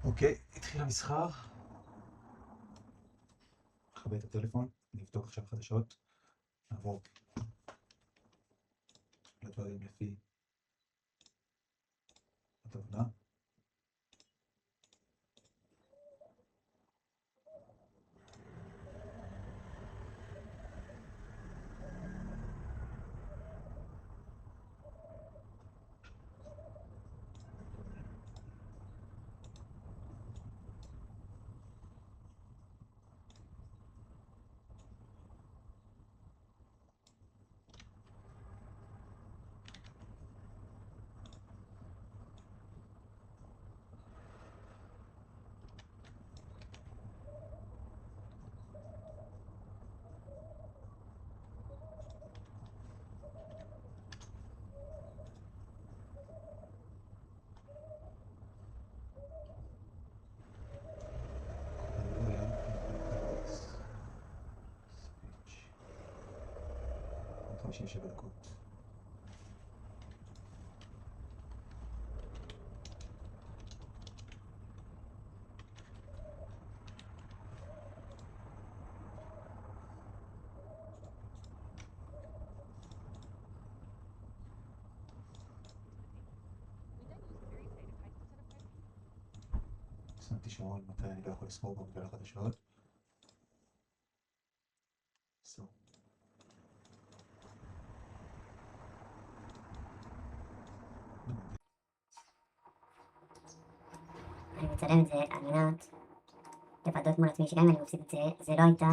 אוקיי, התחיל המסחר. נכבה את הטלפון, נבדוק עכשיו חדשות. נעבור לדברים לפי הטבלה. מספיק. 57 דקות. שמתי שעון מתי אני לא יכול לספור בגלל החדשות. אני מצלם את זה על מנת לוודאות מול עצמי שגם אם אני מפסיד את זה, זה לא הייתה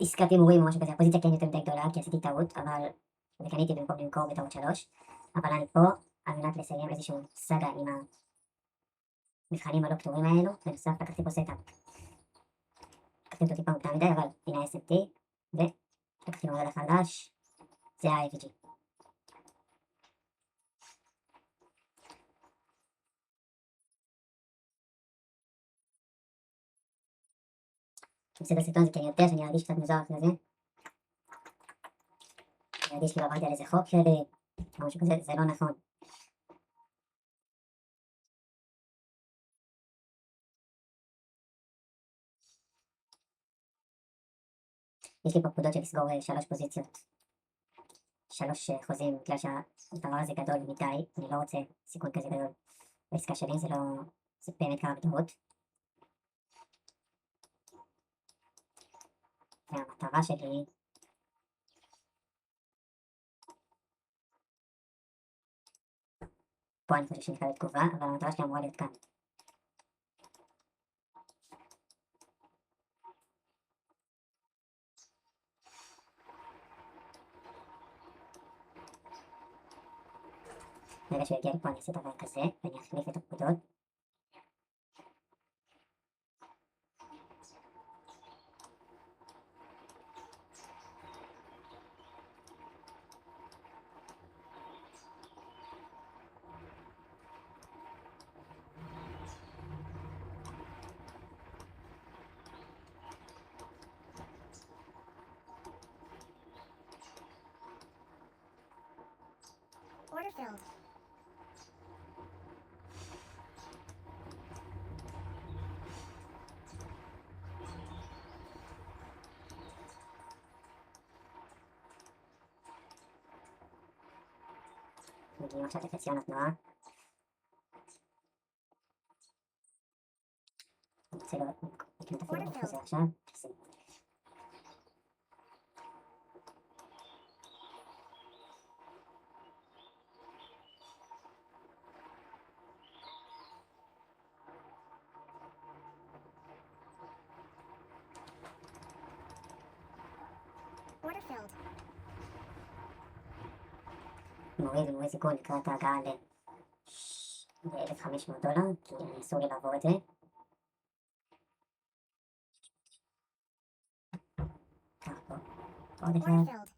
עסקת הימורים או משהו כזה. הפוזיציה כן יותר מדי גדולה כי עשיתי טעות, אבל וקניתי במקום למכור בטעות 3, אבל אני פה על מנת לסיים איזשהו סאגה עם המבחנים הלא פתורים האלו. בנוסף לקחתי פה סטאפ, לקחתי אותו טיפה מוקדם מדי, אבל הנה ה-S&P ולקחתי מדד החדש, זה ה-FG. בסדר סרטון זה כי אני יודע שאני ארגיש קצת מוזר אחרי זה. אני ארגיש כאילו עברתי על איזה חוק שלי או משהו כזה, זה לא נכון. יש לי פה פקודות של לסגור 3 פוזיציות, 3 חוזים, בגלל שהדבר הזה גדול מדי, אני לא רוצה סיכון כזה גדול בעסקה שלי, זה באמת קרה בטעות. והמטרה שלי פה אני חושב שנקבל תגובה, אבל המטרה שלי אמורה להיות כאן. ברגע שהוא יגיע לפה אני אעשה דבר כזה ואני אחליף את הפקודות. Order filled. מגיעים עכשיו לחציון התנועה. אני רוצה לקנות אפילו בחוזה עכשיו. Order filled. מוריד סיכון לקראת ההגעה ל$1,500, כי אסור לי לעבור את זה. ככה פה, עוד Order אחד. filled.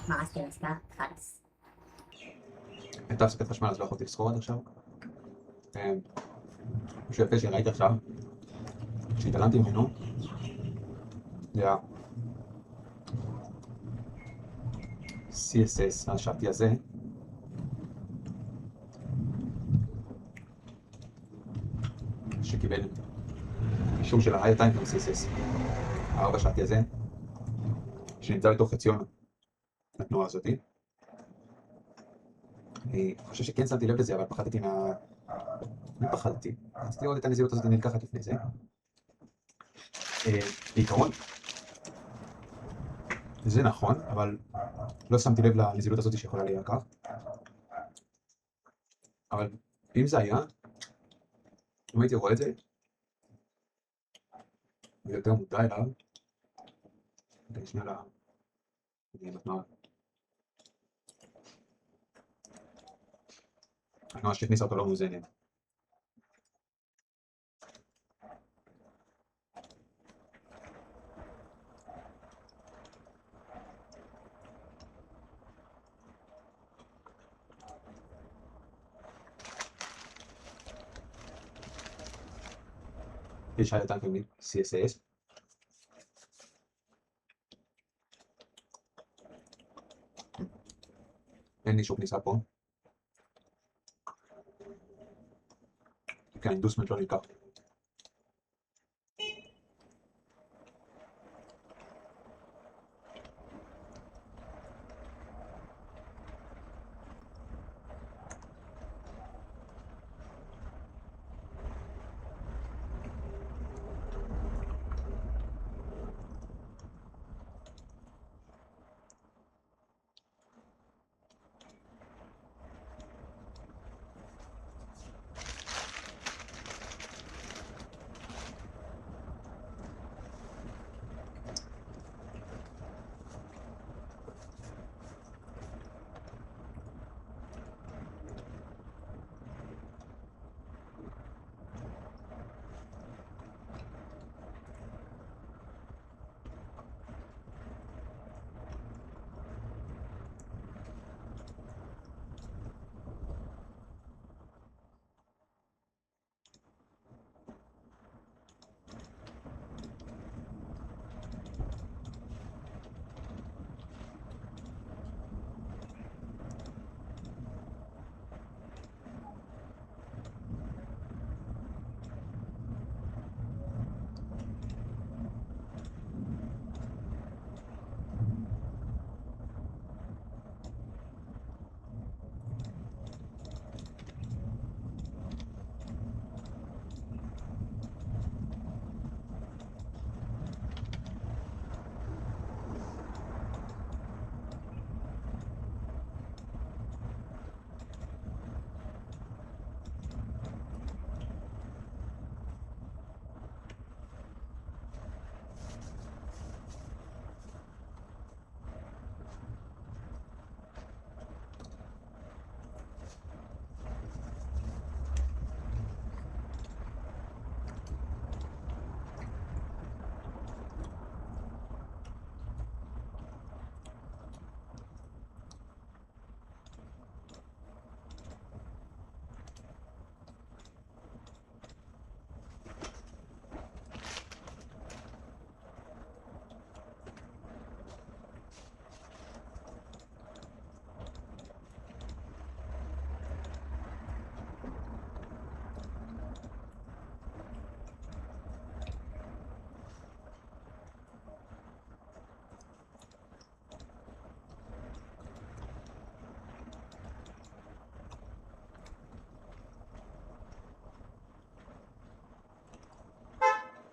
מרסתי לעסקה, חלס. הייתה הפסקת חשמל אז לא יכולתי לסחור עד עכשיו. משהו יפה שראיתי עכשיו, שהתעלמתי ממנו, זה ה-CSS השעתי הזה, שקיבל אישור של הייתה עם CSS, הארבע שעתי הזה, שנמצא בתוך חציון התנועה הזאתי. אני חושב שכן שמתי לב לזה, אבל פחדתי אני פחדתי. רציתי לראות את הנזילות הזאת נלקחת לפני זה. בעיקרון, זה נכון, אבל לא שמתי לב לנזילות הזאת שיכולה להילקח. אבל אם זה היה, אם הייתי רואה את זה, ויותר מודע אליו, אני שנייה לתנועה. התנועה שהכניסה אותו לא מאוזנת. יש הייתה CSS. אין אישור כניסה פה. כי האינדוסמנט לא נלקח.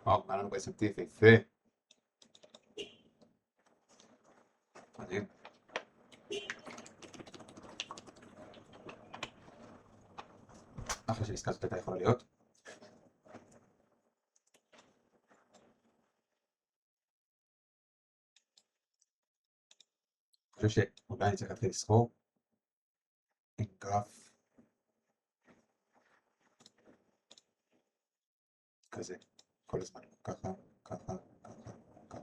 וואו, היה לנו בעצם טיפ יפה. מדהים. אחרי שעסקה זאת הייתה יכולה להיות. אני חושב שאולי אני צריך להתחיל לסחור עם גרף כזה, כל הזמן, ככה, ככה, ככה, ככה.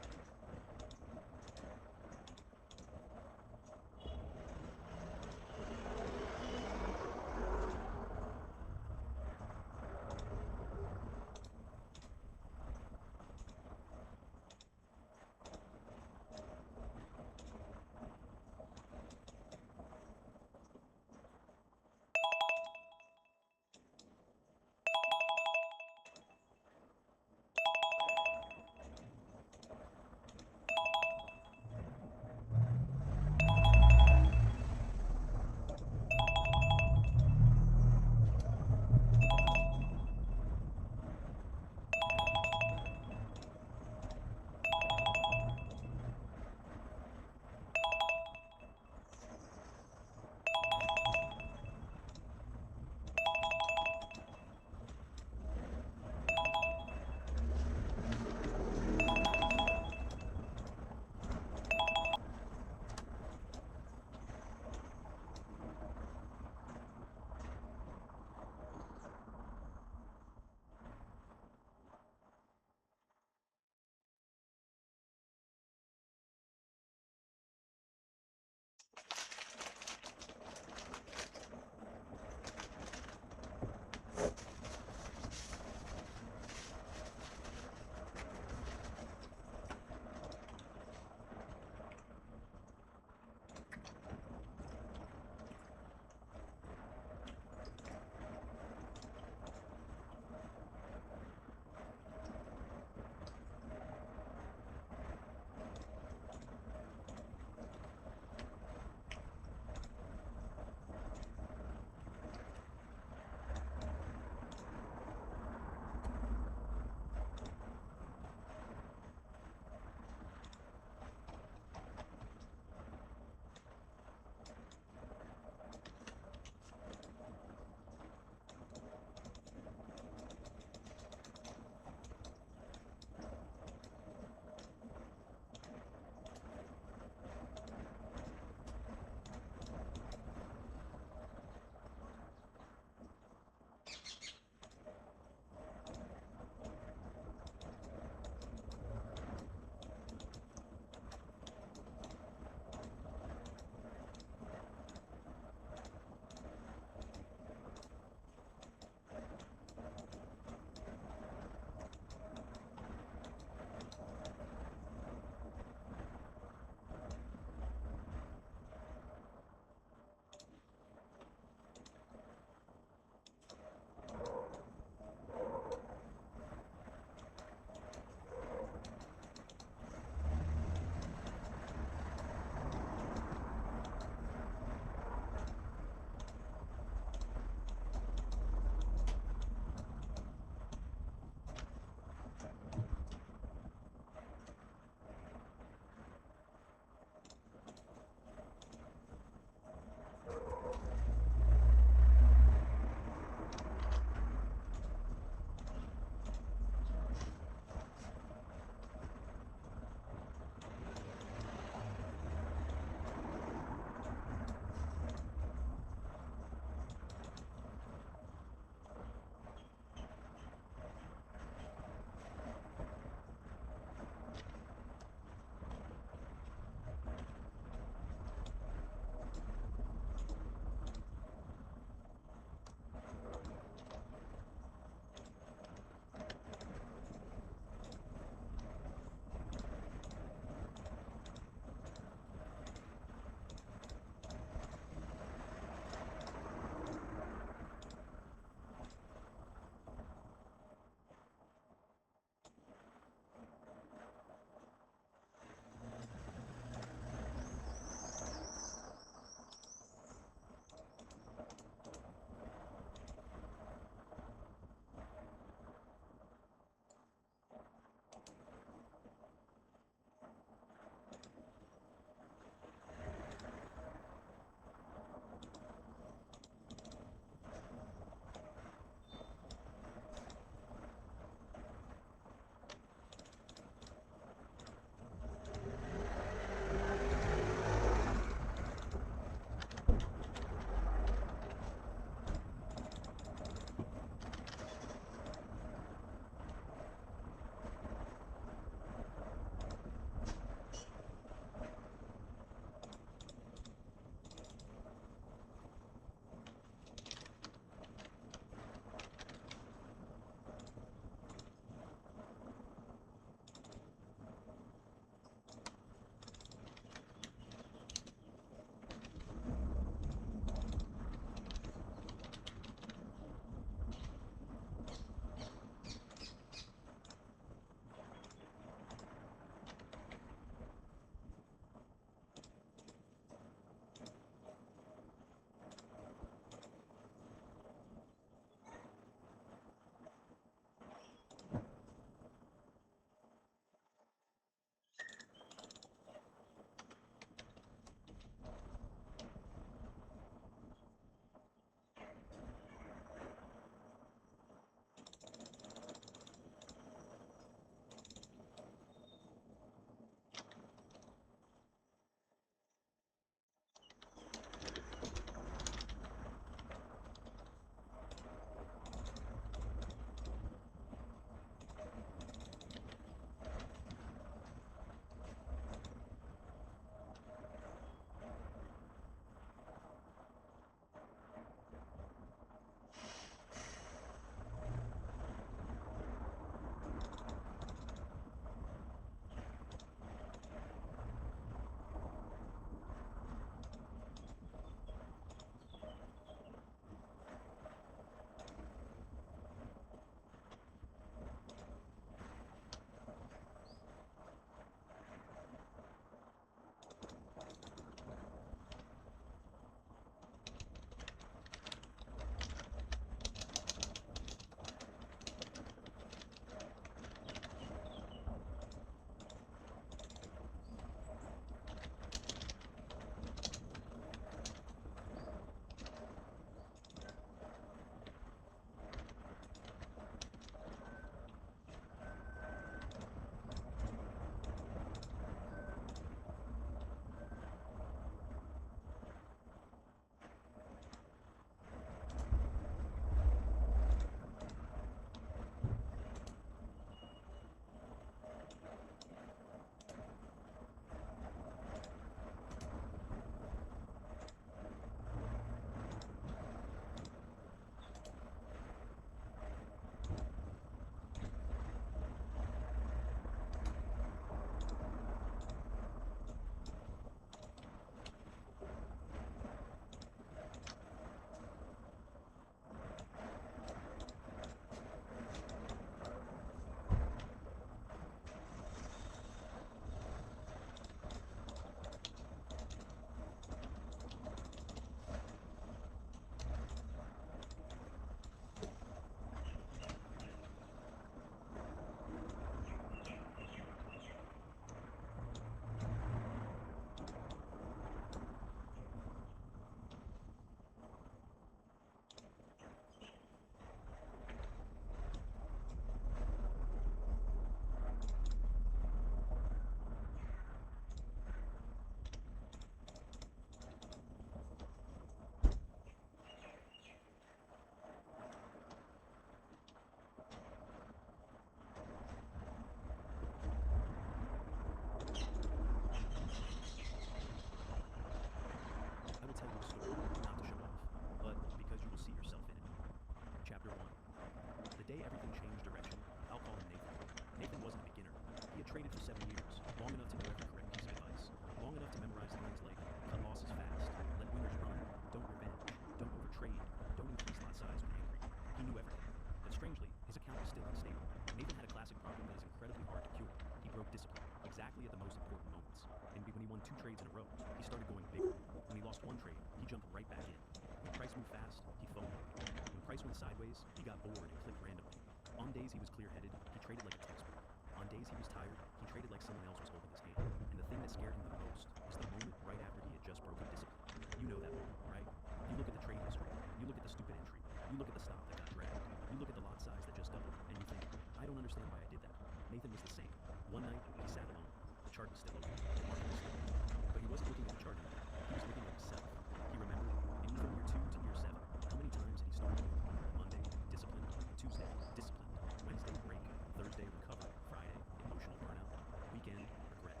day everything changed direction, I'll call him Nathan. Nathan wasn't a beginner. He had traded for 7 years, long enough to know every correct piece of advice, long enough to memorize lines like, cut losses fast, let winners run, don't revenge, don't overtrade, don't increase lot size when angry. He knew everything. But strangely, his account was still unstable. Nathan had a classic problem that is incredibly hard to cure. He broke discipline, exactly at the most important moments. And when he won 2 trades in a row, he started going bigger. When he lost 1 trade, he jumped right back in. When price moved fast, he foamed. When price went sideways, he got bored and clicked randomly. On days he was clear-headed, he traded like a textbook. On days he was tired, he traded like someone else was holding his hand. And the thing that scared him the most was the moment right after he had just broken discipline. You know that moment, right? You look at the trade history, you look at the stupid entry, you look at the stop that got dragged, you look at the lot size that just doubled, and you think, I don't understand why I did that. Nathan was the same. One night, he sat alone. The chart was still open. The market was still open. But he wasn't looking at the chart anymore. He was looking at himself. He remembered, in from year 2 to year 7, how many times had he started over? Monday, disciplined. Tuesday, disciplined. Wednesday, break. Thursday, recover. Friday, emotional burnout. Weekend, regret.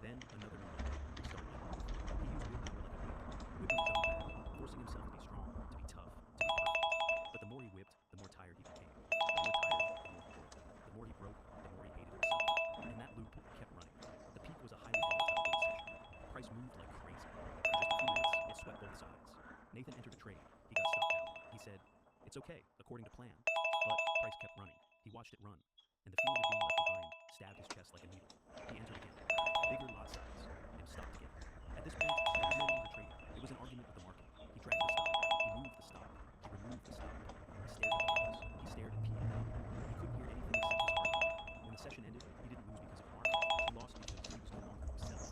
Then, another new Monday. Restart again. He used willpower like a whip, whipping his own back, forcing himself to be strong, to be tough, to be perfect. But the more he whipped, the more tired he became. The more tired, the more he broke. The more he broke, the more he hated himself. And that loop kept running. The peak was a highly volatile bull session. Price moved like crazy. In just a few minutes, it swept both sides. Nathan entered a trade. He got stopped out. He said, it's okay, according to plan. But price kept running. He watched it run. And the feeling of being left behind stabbed his chest like a needle. He entered again. Bigger lot size. And stopped again. At this point, it was no longer trading. It was an argument with the market. He dragged the stop. He moved the stop. He removed the stop. He stared at candles. He stared at P&L. He couldn't hear anything except his heart. When the session ended, he didn't lose because of the market. He lost because he was no longer himself.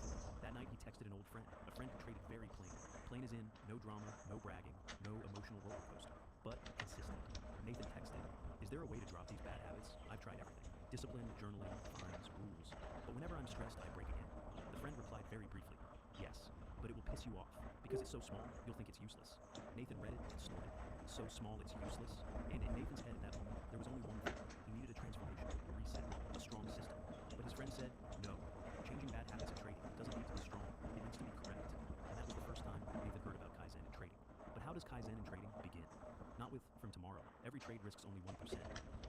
That night, he texted an old friend, a friend who traded very plain. Plain as in, no drama, no bragging, no emotional roller coaster, but consistent. Nathan texted, is there a way to drop these bad habits? I've tried everything. Discipline, journaling, fines, rules. But whenever I'm stressed, I break again. The friend replied very briefly, yes, but it will piss you off. Because it's so small, you'll think it's useless. Nathan read it and snorted. So small, it's useless. And in Nathan's head at that moment, there was only one thing. He needed a transformation, a reset, a strong system. But his friend said, no. Changing bad habits in trading doesn't need to be strong. It needs to be correct. And that was the first time Nathan heard about Kaizen in trading. But how does Kaizen in trading begin? Not with from tomorrow. Every trade risks only 1%.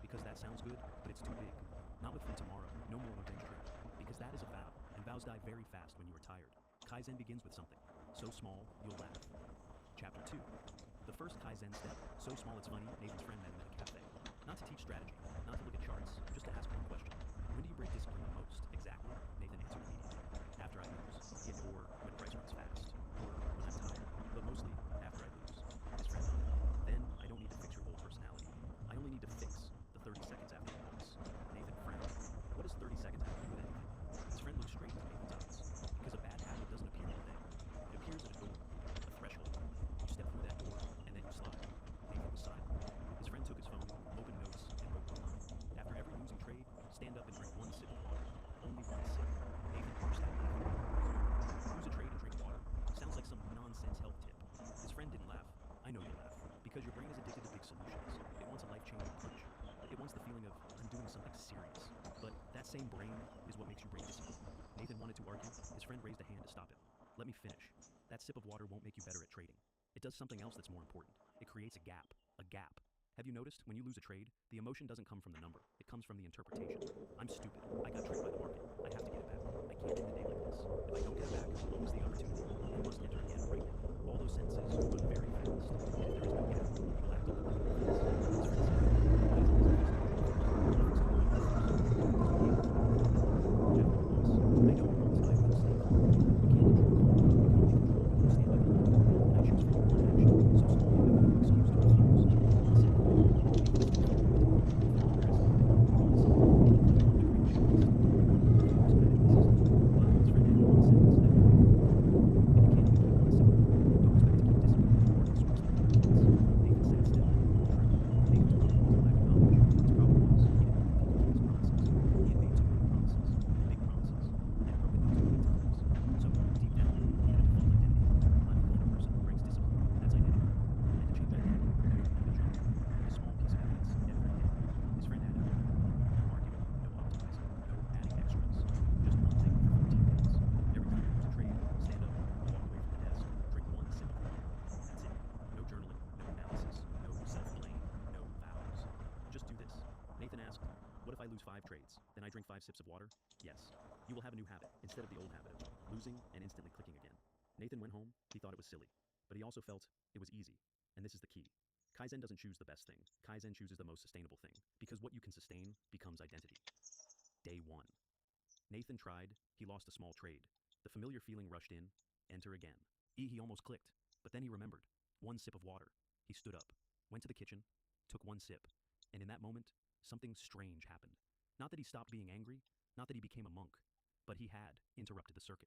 Because that sounds good, but it's too big. Not with from tomorrow. No more revenge trade. Because that is a vow. And vows die very fast when you are tired. Kaizen begins with something so small, you'll laugh. Chapter 2. The first Kaizen step, so small it's funny, Nathan's friend met him at a cafe. Not to teach strategy, not to look at charts, just to ask one question. When do you break discipline the most? Exactly. Nathan answered immediately. After I lose. Or when price runs fast. Or when I'm tired. But mostly after I lose. His friend nodded. Then I don't need to fix your whole personality. I only need to fix the 30 seconds after you lose. Nathan frowned. What does 30 seconds have to do with anything? His friend looked straight into Nathan's eyes. Because a bad habit doesn't appear in a day. It appears at a door, a threshold. You step through that door, and then you slide. Nathan was silent. His friend took his phone, opened notes, and wrote one line. After every losing trade, stand up and drink 1 sip of water. Only 1 sip. Nathan burst out laughing. Lose a trade and drink water. Sounds like some nonsense health tip. His friend didn't laugh. I know you'll laugh. Because your brain is addicted to big solutions. It wants a life-changing punch. It wants the feeling of, I'm doing something serious. But that same brain is what makes you break discipline. Nathan wanted to argue. His friend raised a hand to stop him. Let me finish. That sip of water won't make you better at trading. It does something else that's more important. It creates a gap. A gap. Have you noticed, when you lose a trade, the emotion doesn't come from the number. It comes from the interpretation. I'm stupid. I got tricked by the market. I have to get it back. I can't end the day like this. If I don't get it back, I'll miss the opportunity. I must enter again right now. All those sentences run very fast. And if there is no gap, you'll act on the market like this. His friend said, What if I lose 5 trades? Then I drink 5 sips of water? Yes. You will have a new habit, instead of the old habit of losing and instantly clicking again. Nathan went home, he thought it was silly. But he also felt it was easy. And this is the key. Kaizen doesn't choose the best thing. Kaizen chooses the most sustainable thing. Because what you can sustain becomes identity. Day 1. Nathan tried, he lost a small trade. The familiar feeling rushed in, enter again. He almost clicked, but then he remembered. 1 sip of water. He stood up, went to the kitchen, took 1 sip. And in that moment, something strange happened. Not that he stopped being angry, not that he became a monk, but he had interrupted the circuit.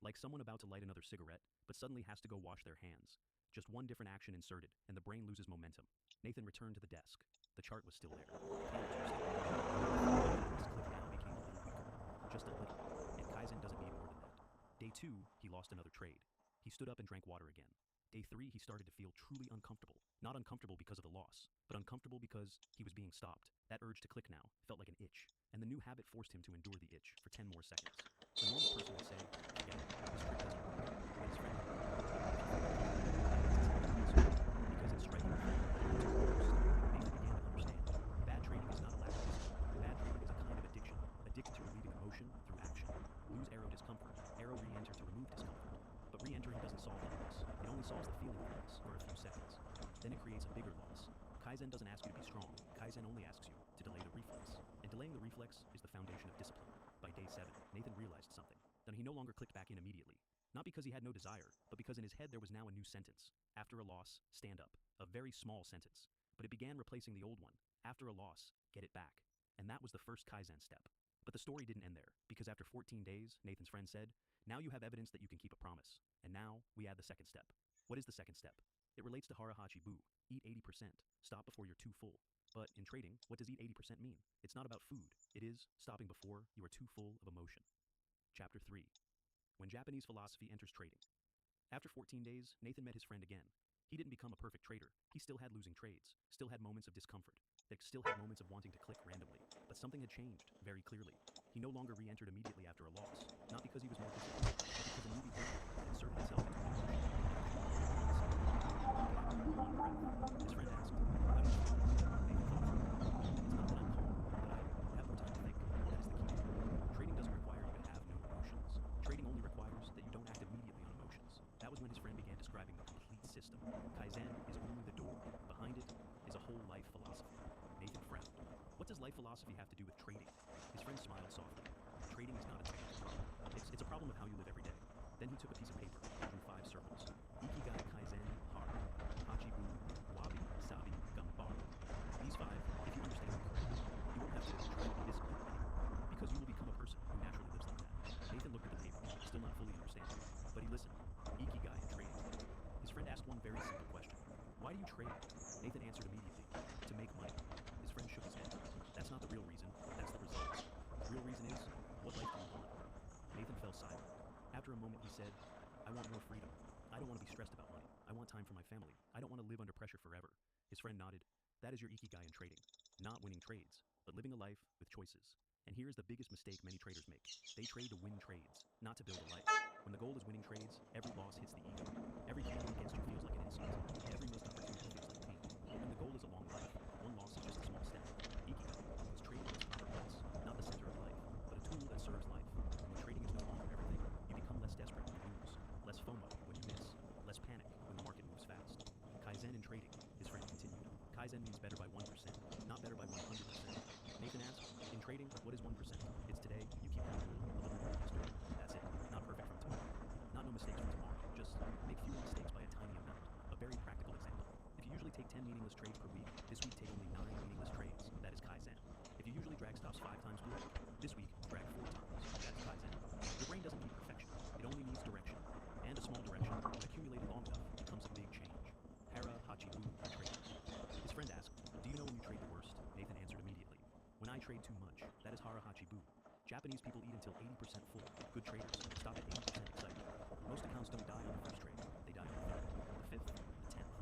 Like someone about to light another cigarette, but suddenly has to go wash their hands. Just 1 different action inserted, and the brain loses momentum. Nathan returned to the desk. The chart was still there. His click now became a little weaker. Just a little. And Kaizen doesn't need more than that. Day 2, he lost another trade. He stood up and drank water again. Day 3, he started to feel truly uncomfortable. Not uncomfortable because of the loss, but uncomfortable because he was being stopped. That urge to click now felt like an itch, and the new habit forced him to endure the itch for 10 more seconds. A normal person would say, forget it, this trick doesn't work. But his friend because it's striking the Nathan began to understand. Bad trading is not a lack of discipline. Bad trading is a kind of addiction. Addicted to relieving emotion through action. Lose arrow discomfort. Arrow re-enter to remove discomfort. But re-entering doesn't solve the loss. It only solves the feeling of loss for a few seconds. Then it creates a bigger loss. Kaizen doesn't ask you to be strong. Kaizen only asks you to delay the reflex. And delaying the reflex is the foundation of discipline. By day 7, Nathan realized something. Then he no longer clicked back in immediately. Not because he had no desire, but because in his head there was now a new sentence. After a loss, stand up. A very small sentence. But it began replacing the old one. After a loss, get it back. And that was the first Kaizen step. But the story didn't end there, because after 14 days, Nathan's friend said, now you have evidence that you can keep a promise. And now, we add the second step. What is the second step? It relates to Harahachi Bu, eat 80%, stop before you're too full. But in trading, what does eat 80% mean? It's not about food. It is stopping before you are too full of emotion. Chapter 3. When Japanese philosophy enters trading. After 14 days, Nathan met his friend again. He didn't become a perfect trader. He still had losing trades, still had moments of discomfort, still had moments of wanting to click randomly. But something had changed, very clearly. He no longer re-entered immediately after a loss, not because he was more disciplined, but because a new behavior had inserted itself into his emotion. One breath. His friend asked, how do you feel? Nathan thought for a moment. It's not that I'm calm, but I have more time to think. That is the key. Trading doesn't require you to have no emotions. Trading only requires that you don't act immediately on emotions. That was when his friend began describing the complete system. Kaizen is only the door. Behind it is a whole life philosophy. Nathan frowned. What does life philosophy have to do with trading? His friend smiled softly. Trading is not a technical problem. It's a problem of how you live every day. Then he took a piece of paper and drew 5 circles. Ikigai, Kaizen, Hard, Hachibu, Wabi, Sabi, Gambar. These 5, if you understand them correctly, you won't have to try to be disciplined anymore, because you will become a person who naturally lives like that. Nathan looked at the paper, still not fully understanding, but he listened. Ikigai and trading. His friend asked one very simple question. Why do you trade? Nathan answered immediately. To make money. His friend shook his head. That's not the real reason, that's the result. The real reason is, what life do you want? Nathan fell silent. After a moment he said, I want more freedom. I don't want to be stressed about money. I want time for my family. I don't want to live under pressure forever. His friend nodded. That is your ikigai in trading. Not winning trades, but living a life with choices. And here is the biggest mistake many traders make. They trade to win trades, not to build a life. When the goal is winning trades, every loss hits the ego. Every candle against you feels like an insult. Every missed opportunity feels like pain. But when the goal is a long life, one loss is just a small step. Ikigai is trading its proper place, not the center of life, but a tool that serves life. And when trading is no longer everything, you become less desperate when you lose, less FOMO when you miss, less panic when the market moves fast. Kaizen in trading, his friend continued. Kaizen means better by 1%, not better by 100%. Nathan asked, in trading, what is 1%? It's today, you keep going a little more yesterday. That's it, not perfect from tomorrow. Not no mistakes from tomorrow, just make fewer mistakes by a tiny amount. A very practical example. If you usually take 10 meaningless trades per week, this week take only 9 meaningless trades. That is Kaizen. If you usually drag stops 5 times per week, this week drag 4 times. That's Kaizen. Your brain doesn't need perfection. It only needs direction. And a small direction, when accumulated long enough, becomes a big change. Hara Hachibu trading. His friend asked, do you know when you trade the worst? Nathan answered immediately. When I trade too much, that is Hara Hachibu. Japanese people eat until 80% full. Good traders stop at 80% excited. Most accounts don't die on the first trade. They die on the third, the 5th, the 10th.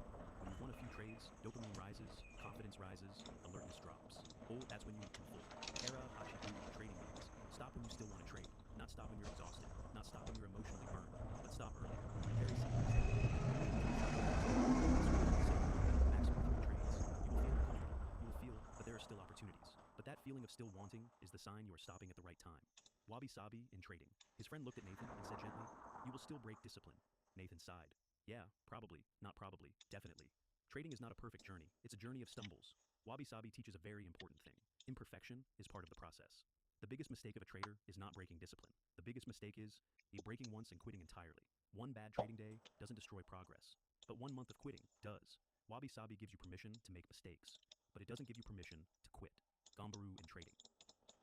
When you've won a few trades, dopamine rises, confidence rises, alertness drops. Oh, that's when you eat too full. Hara Hachibu trading means stop when you still want to trade. Not stop when you're exhausted. Not stop when you're emotionally burned. But stop early. Very simple example. Maximum 3 trades. You will feel uncomfortable. You will feel that there are still opportunities. But that feeling of still wanting is the sign you are stopping at the right time. Wabi-sabi in trading. His friend looked at Nathan and said gently, "You will still break discipline." Nathan sighed. "Yeah, probably, not probably, definitely. Trading is not a perfect journey, it's a journey of stumbles." Wabi-sabi teaches a very important thing. Imperfection is part of the process. The biggest mistake of a trader is not breaking discipline. The biggest mistake is breaking once and quitting entirely. One bad trading day doesn't destroy progress, but 1 month of quitting does. Wabi-sabi gives you permission to make mistakes, but it doesn't give you permission to quit. Gambaru in trading.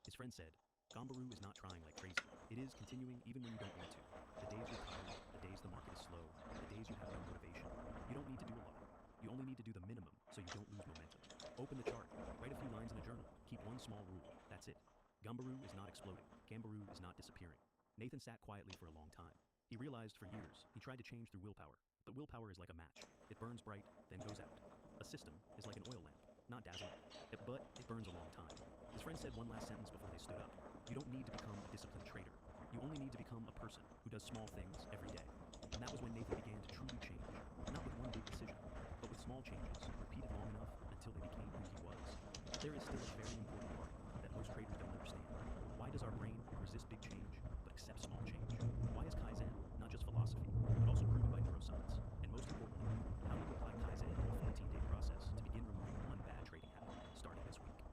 His friend said, "Gambaru is not trying like crazy. It is continuing even when you don't want to. The days you're tired, the days the market is slow, the days you have no motivation, you don't need to do a lot. You only need to do the minimum so you don't lose momentum. Open the chart, write a few lines in a journal, keep one small rule, that's it. Gambaru is not exploding. Gambaru is not disappearing." Nathan sat quietly for a long time. He realized for years he tried to change through willpower, but willpower is like a match. It burns bright, then goes out. A system is like an oil lamp, not dazzling, but it burns a long time. His friend said one last sentence before they stood up. "You don't need to become a disciplined trader. You only need to become a person who does small things every day." And that was when Nathan began to truly change, not with one big decision, but with small changes, repeated long enough until they became who he was. But there is still a very important part that most traders don't understand. Why does our brain resist big change, but accept small change? Why is Kaizen not just philosophy, but also proven by neuroscience? And most importantly, how do you apply Kaizen in a 14-day process to begin removing one bad trading habit, starting this week?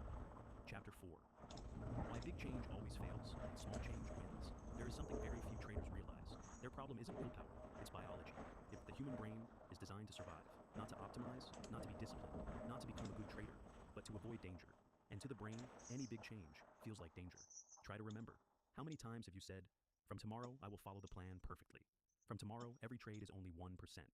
Chapter 4. Why big change always fails, and small change wins. There is something very few traders realize. Their problem isn't willpower, it's biology. If the human brain is designed to survive, not to optimize, not to be disciplined, not to become a good trader, but to avoid danger. And to the brain, any big change feels like danger. Try to remember. How many times have you said, "From tomorrow, I will follow the plan perfectly. From tomorrow, every trade is only 1%.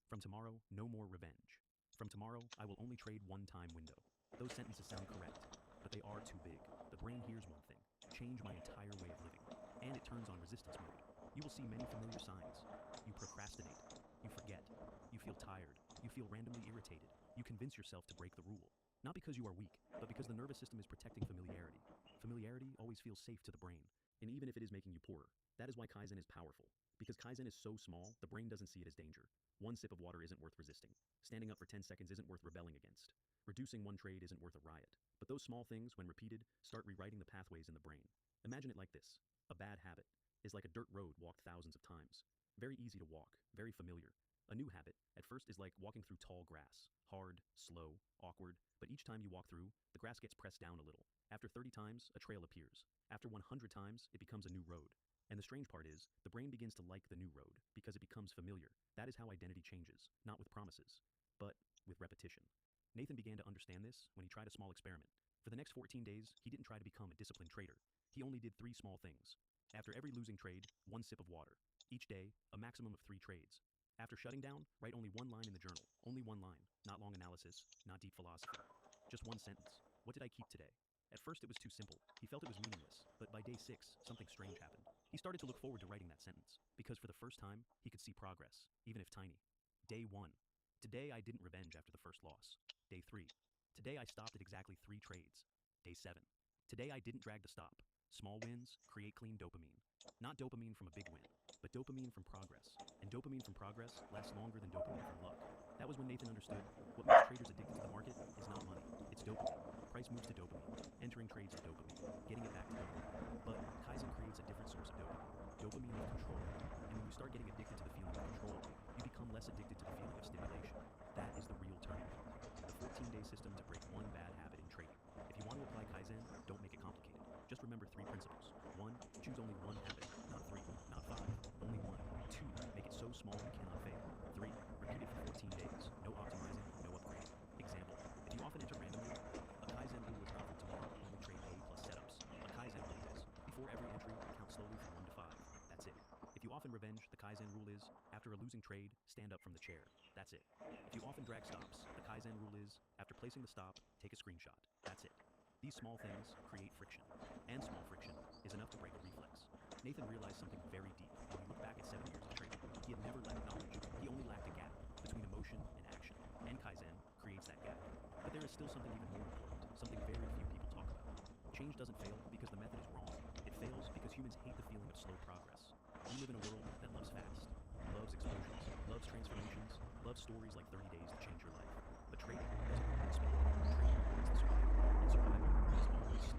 From tomorrow, no more revenge. From tomorrow, I will only trade one time window." Those sentences sound correct, but they are too big. The brain hears one thing, change my entire way of living, and it turns on resistance mode. You will see many familiar signs. You procrastinate, you forget, you feel tired, you feel randomly irritated. You convince yourself to break the rule. Not because you are weak, but because the nervous system is protecting familiarity. Familiarity always feels safe to the brain, and even if it is making you poorer. That is why Kaizen is powerful. Because Kaizen is so small, the brain doesn't see it as danger. One sip of water isn't worth resisting. Standing up for 10 seconds isn't worth rebelling against. Reducing one trade isn't worth a riot. But those small things, when repeated, start rewriting the pathways in the brain. Imagine it like this. A bad habit is like a dirt road walked thousands of times. Very easy to walk, very familiar. A new habit, at first, is like walking through tall grass. Hard, slow, awkward, but each time you walk through, the grass gets pressed down a little. After 30 times, a trail appears. After 100 times, it becomes a new road. And the strange part is, the brain begins to like the new road, because it becomes familiar. That is how identity changes, not with promises, but with repetition. Nathan began to understand this when he tried a small experiment. For the next 14 days, he didn't try to become a disciplined trader. He only did 3 small things. After every losing trade, 1 sip of water. Each day, a maximum of 3 trades. After shutting down, write only 1 line in the journal. Only 1 line. Not long analysis, not deep philosophy. Just 1 sentence. What did I keep today? At first it was too simple. He felt it was meaningless, but by day 6, something strange happened. He started to look forward to writing that sentence, because for the first time, he could see progress, even if tiny. Day 1. Today I didn't revenge after the first loss. Day 3. Today I stopped at exactly 3 trades. Day 7. Today I didn't drag the stop. Small wins create clean dopamine. Not dopamine from a big win, but dopamine from progress. And dopamine from progress lasts longer than dopamine from luck. That was when Nathan understood what makes traders addicted to the market is not money, it's dopamine. Price moves to dopamine. Entering trades to dopamine. Getting it back to dopamine. But Kaizen creates a different source of dopamine. Dopamine of control. And when you start getting addicted to the feeling of control, you become less addicted to the feeling of stimulation. That is the real turning point. The 14-day system to break one bad habit in trading. If you want to apply Kaizen, don't make it complicated. Just remember 3 principles. 1. Choose only 1 habit, not 3, not 5, only 1. 2. Make it so small you cannot fail. 3. Repeat it for 14 days. No optimizing, no upgrading. Example. If you often enter randomly, a Kaizen rule is not for tomorrow, only trade A plus setups. A Kaizen rule is, before every entry, count slowly from 1 to 5. That's it. If you often revenge, the Kaizen rule is, after a losing trade, stand up from the chair. That's it. If you often drag stops, the Kaizen rule is, after placing the stop, take a screenshot. That's it. These small things create friction, and small friction is enough to break a reflex. Nathan realized something very deep when he looked back at 7 years of trading. He had never lacked knowledge, he only lacked a gap between emotion and action, and Kaizen creates that gap. But there is still something even more important, something very few people talk about. Change doesn't fail because the method is wrong. It fails because humans hate the feeling of slow progress. We live in a world that loves fast, loves explosions, loves transformations, loves stories like 30 days to change your life. But trading doesn't work at speed. Trading is the survival, and survival is always slow.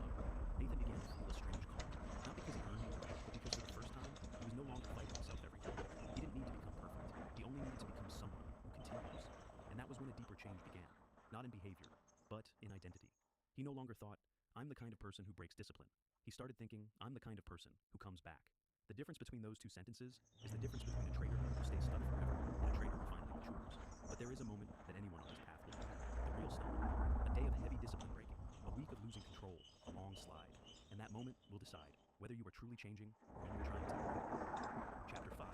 He no longer thought, I'm the kind of person who breaks discipline. He started thinking, I'm the kind of person who comes back. The difference between those two sentences is the difference between a trader who stays stuck forever and a trader who finally matures. But there is a moment that anyone on this path will encounter, the real stumble. A day of heavy discipline breaking, a week of losing control, a long slide. And that moment will decide whether you are truly changing or only trying to. Chapter 5.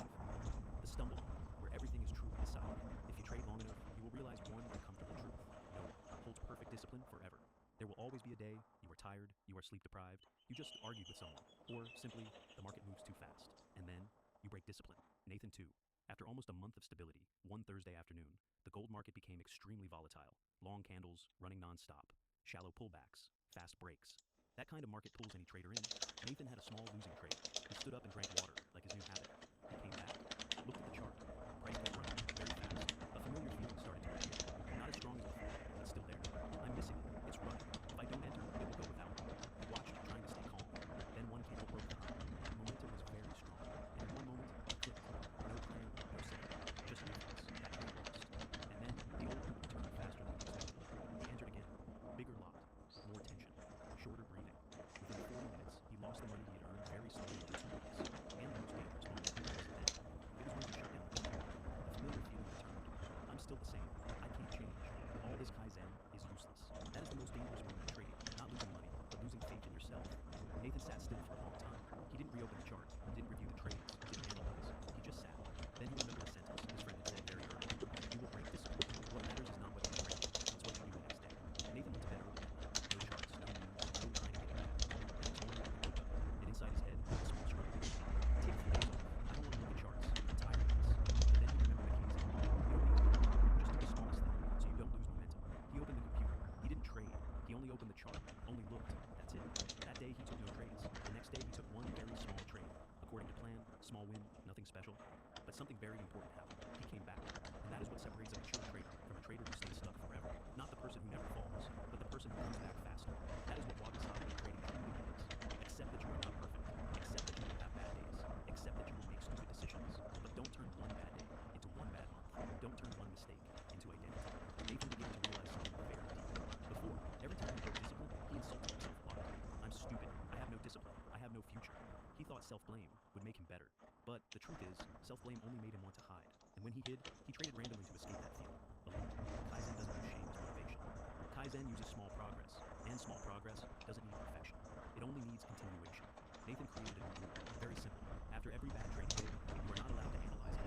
The stumble, where everything is truly decided. If you trade long enough, you will realize one uncomfortable truth. No one holds perfect discipline forever. There will always be a day you are tired, you are sleep deprived, you just argued with someone, or simply the market moves too fast, and then you break discipline. Nathan too. After almost a month of stability, one Thursday afternoon, the gold market became extremely volatile. Long candles, running non-stop, shallow pullbacks, fast breaks. That kind of market pulls any trader in. Nathan had a small losing trade. He stood up and drank water, like his new habit. He came back, looked at the chart. Price kept running, very fast. A familiar feeling started to appear. Not as strong as before, but still there. I'm missing it. It's running. If I don't enter, it will go without me. He watched, trying to stay calm. Then one candle broke the high. Momentum was very strong. And in one moment, it clicked. No plan, no setup. Just reflex. That trade lost. And then, the old group returned faster than expected. He entered again. Bigger lot. More tension. Shorter breathing. Within 40 minutes, he lost the money he had earned very slowly in 2 weeks. And the most dangerous moment was then. It was when he shut down the computer. The familiar feeling returned. I'm still the same. I can't change. All this Kaizen is useless. That is the most dangerous moment in trading. Not losing money, but losing faith in yourself. Nathan sat still for a long time. He didn't reopen the chart, didn't review the trades, didn't analyze. He just sat. Then he remembered a sentence his friend had said very early. You will break discipline. What matters is not what you trade, it's what you do the next day. Nathan went to bed early. No charts, no news, no trying to get it back. And this morning he woke up, and inside his head, a small struggle. Take a few days off. I don't want to look at charts. I'm tired of this. But then he remembered the case. You don't need to do it. Just do the smallest thing, so you don't lose momentum. He opened the computer. He didn't trade. He only opened the chart, only looked. That's it. That day he took no trades. The next day he took one very small trade. According to plan, small win, nothing special. But something very important happened. He came back. And that is what separates a mature trader from a trader who stays stuck forever. Not the person who never falls, but the person who comes back faster. That is what wabi-sabi trading truly means. Accept that you are not perfect. Accept that you will have bad days. Accept that you will make stupid decisions. But don't turn one bad day into one bad month. Don't turn one mistake into identity. Nathan began to realize something very deep. Before, every time he broke discipline, he insulted himself a lot. I'm stupid. I have no discipline. I have no future. He thought self-blame would make him better. But the truth is, self-blame only made him want to hide. And when he hid, he traded randomly to escape that feeling. Alone. Kaizen doesn't use shame as motivation. Kaizen uses small progress. And small progress doesn't need perfection. It only needs continuation. Nathan created a new rule. Very simple. After every bad trade he did, you are not allowed to analyze it.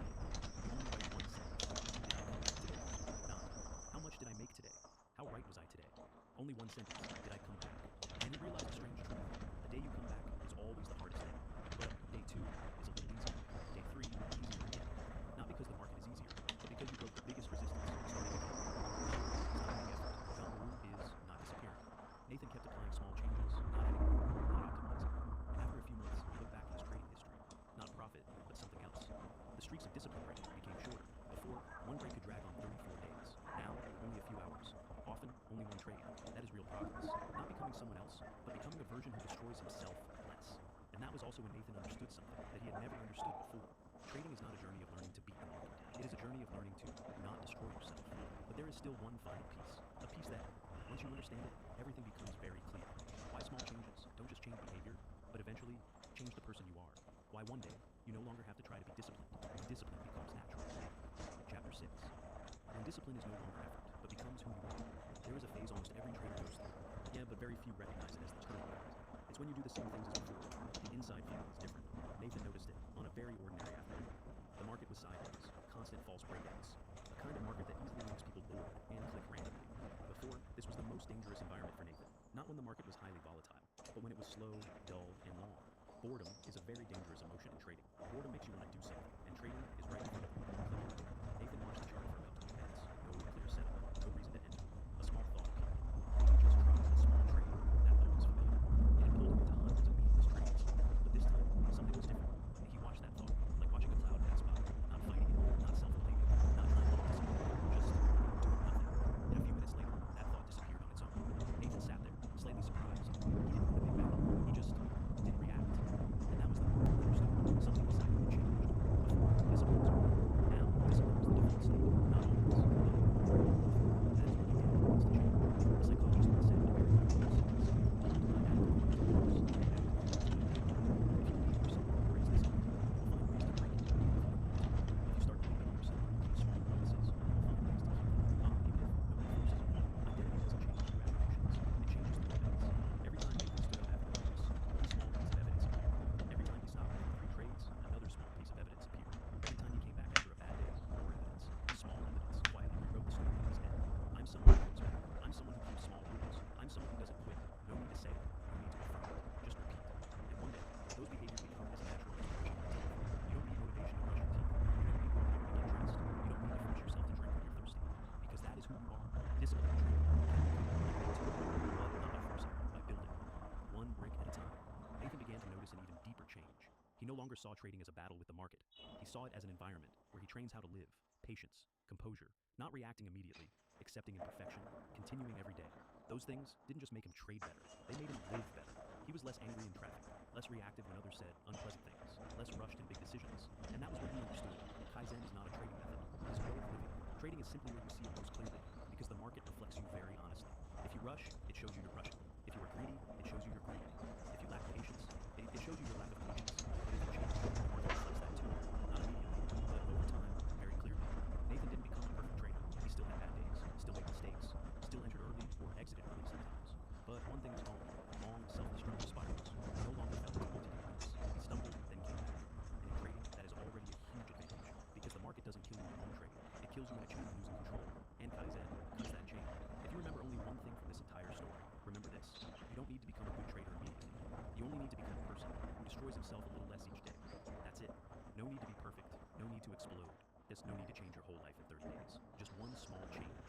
You only write one sentence. Did I come back today? None. How much did I make today? How right was I today? Only one sentence. Did I come back? And he realized a strange truth. The day you come back is always the hardest day. But day 2 is a little easier. Day 3, easier again. Not because the market is easier, but because you broke the biggest resistance starting again. Is not disappearing. Nathan kept applying small changes, not adding more, not optimizing. And after a few months, he looked back at his trading history. Not profit, but something else. The streaks of discipline breaking became shorter. Before, one break could drag on 34 days. Now, only a few hours. Often, only one trade. That is real progress. Not becoming someone else, but becoming a version who destroys himself less. And that was also when Nathan understood something that he had never understood before. Trading is not a journey of learning to beat the market. It is a journey of learning to not destroy yourself. But there is still one final piece. A piece that, once you understand it, everything becomes very clear. Why small changes don't just change behavior, but eventually change the person you are. Why one day, you no longer have to try to be disciplined. Discipline becomes natural. Chapter 6. When discipline is no longer effort, but becomes who you are, there is a phase almost every trader goes through. Yeah, but very few recognize it as the turning point. It's when you do the same things as before. The inside feeling is different. Nathan noticed it on a very ordinary afternoon. The market was sideways, constant false breakouts. A kind of market that easily makes people bored and click randomly. Before, this was the most dangerous environment for Nathan. Not when the market was highly volatile, but when it was slow, dull, and long. Boredom is a very dangerous emotion in trading. Boredom makes you want to do something, and trading is right in front of you. Nathan watched the chart for about 20 minutes. No clear setup, no reason to enter. A small thought appeared. He just traded a small trade. That thought was familiar. It had pulled him into hundreds of meaningless trades. But this time, something was different. He watched that thought, like watching a cloud pass by. Not fighting it, not self-blaming, not trying to be disciplined, just doing nothing. And a few minutes later, that thought disappeared on its own. Nathan sat there, slightly surprised. He didn't win a big battle. He just didn't react. And that was the moment he understood something inside him had changed. Before, discipline was a word. no longer saw trading as a battle with the market. He saw it as an environment where he trains how to live, patience, composure, not reacting immediately, accepting imperfection, continuing every day. Those things didn't just make him trade better, they made him live better. He was less angry in traffic, less reactive when others said unpleasant things, less rushed in big decisions. And that was what he understood. Kaizen is not a trading method, it is a way of living. Trading is simply where you see it most clearly, because the market reflects you very honestly. If you rush, it shows you you're rushing. If you are greedy, it shows you you're greedy. If you lack patience, it shows you your lack of patience. But if you change, the market reflects that too. Not immediately, but over time, very clearly. Nathan didn't become a perfect trader. He still had bad days, still made mistakes, still entered early or exited early sometimes. But one thing was known, long, self-destructive spirals no longer fell into multi-degrees. He stumbled, then came back. And in trading, that is already a huge advantage, because the market doesn't kill you in one trade. It kills you in a chain of losing control. And Kaizen cuts that chain. If you remember only one thing from this entire story, remember this. You don't need to become a good trader immediately. You only need to become a person who destroys himself a little less each day. That's it. No need to be perfect. No need to explode. There's no need to change your whole life in 30 days. Just one small change.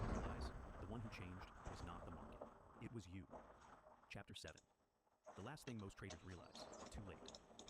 Realize the one who changed was not the market. It was you. Chapter 7. The last thing most traders realize, too late.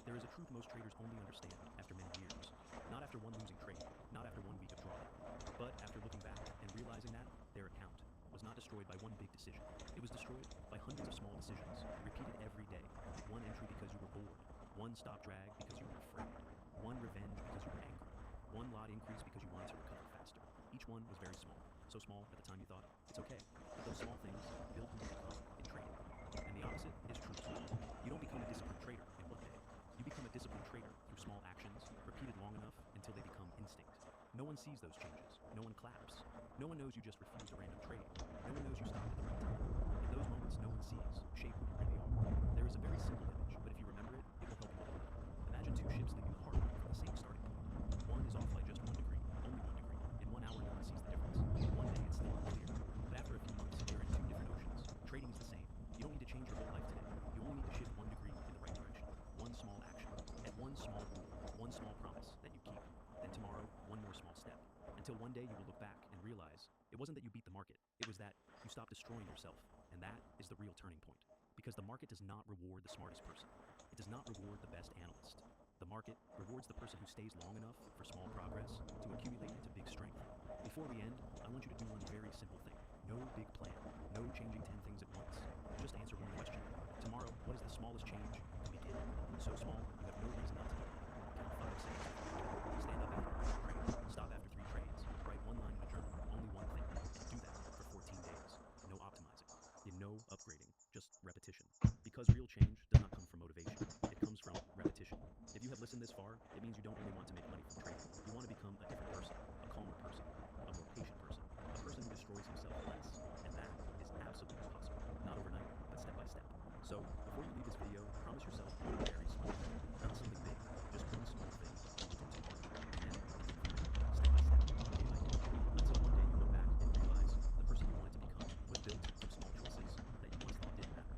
There is a truth most traders only understand after many years. Not after one losing trade, not after 1 week of drawdown, but after looking back and realizing that their account was not destroyed by one big decision. It was destroyed by hundreds of small decisions, repeated every day. One entry because you were bored, one stop drag because you were afraid, one revenge because you were angry, one lot increase because you wanted to recover faster. Each one was very small, so small at the time you thought, it's okay. But those small things build who you become in trading. And the opposite is true too. You don't become a disciplined trader in one day. You become a disciplined trader through small actions, repeated long enough until they become instinct. No one sees those changes. No one claps. No one knows you just refused a random trade. No one knows you stopped at the right time. In those moments no one sees shape who you really are. There is a very simple image, but if you remember it, it will help you hold it. Imagine 2 ships leaving the harbor from the same starting point. One is off by just 1 degree, only 1 degree. In 1 hour no one sees the difference. One day it's still unclear. But after a few months, you're in 2 different oceans. Trading is the same. You don't need to change your whole life today. You only need to shift 1 degree in the right direction. One small action, and one small rule, one small promise that you keep. Then tomorrow, 1 more small step. Until one day you will look back and realize it wasn't that you beat the market, it was that you stopped destroying yourself. And that is the real turning point. Because the market does not reward the smartest person. It does not reward the best analyst. The market rewards the person who stays long enough for small progress to accumulate into big strength. Before we end, I want you to do one very simple thing. No big plan. No changing 10 things at once. Just answer one question. Tomorrow, what is the smallest change to begin? So small, you have no reason not to do it. Count 5 seconds. Stand up after 1 trade. Stop after 3 trades. Write 1 line in a journal. Only one thing. Do that for 14 days. No optimizing. No upgrading. Just repetition. Because real change does not come from motivation. It comes from repetition. If you have listened this far, it means you don't really want to make money from trading. You want to become a different person. A calmer person. A more patient person. A person who destroys himself less. And that is absolutely possible. Not overnight, but step by step. So, before you leave this video, promise yourself one very small thing. Not something big, just one small thing that you won't do too much. And then, step by step, day by day. Until one day you look back and realize the person you wanted to become was built from small choices that you once thought didn't matter.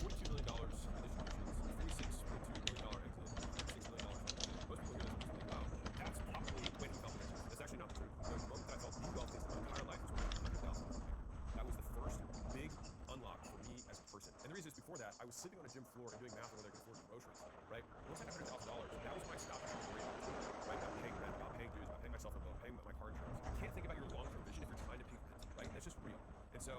$42 million in distributions, $46.2 million exit, $6 million. Most people hear this and think, wow, that's probably way too complicated. That's actually not the truth. The moment that I felt the wealthiest in my entire life was when I hit $100,000 a year. That was the first big unlock for me as a person. And the reason is before that, I was sitting on a gym floor and doing math on whether I could afford groceries, right? Once I got $100,000, that was when I stopped having to worry about it, right? About paying rent, about paying dues, about paying myself a bill, paying my car insurance. You can't think about your long-term vision if you're trying to pay rent, right? That's just real. And so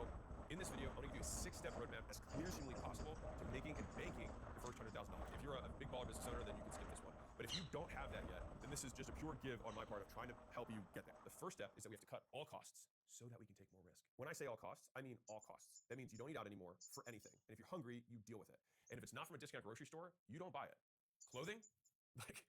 in this video, I'm going to give you a 6-step roadmap as clear as humanly possible to making and banking your first $100,000. If you're a big baller business owner, then you can skip this one. But if you don't have that yet, then this is just a pure give on my part of trying to help you get there. The first step is that we have to cut all costs so that we can take more risk. When I say all costs, I mean all costs. That means you don't eat out anymore for anything. And if you're hungry, you deal with it. And if it's not from a discount grocery store, you don't buy it. Clothing? Like,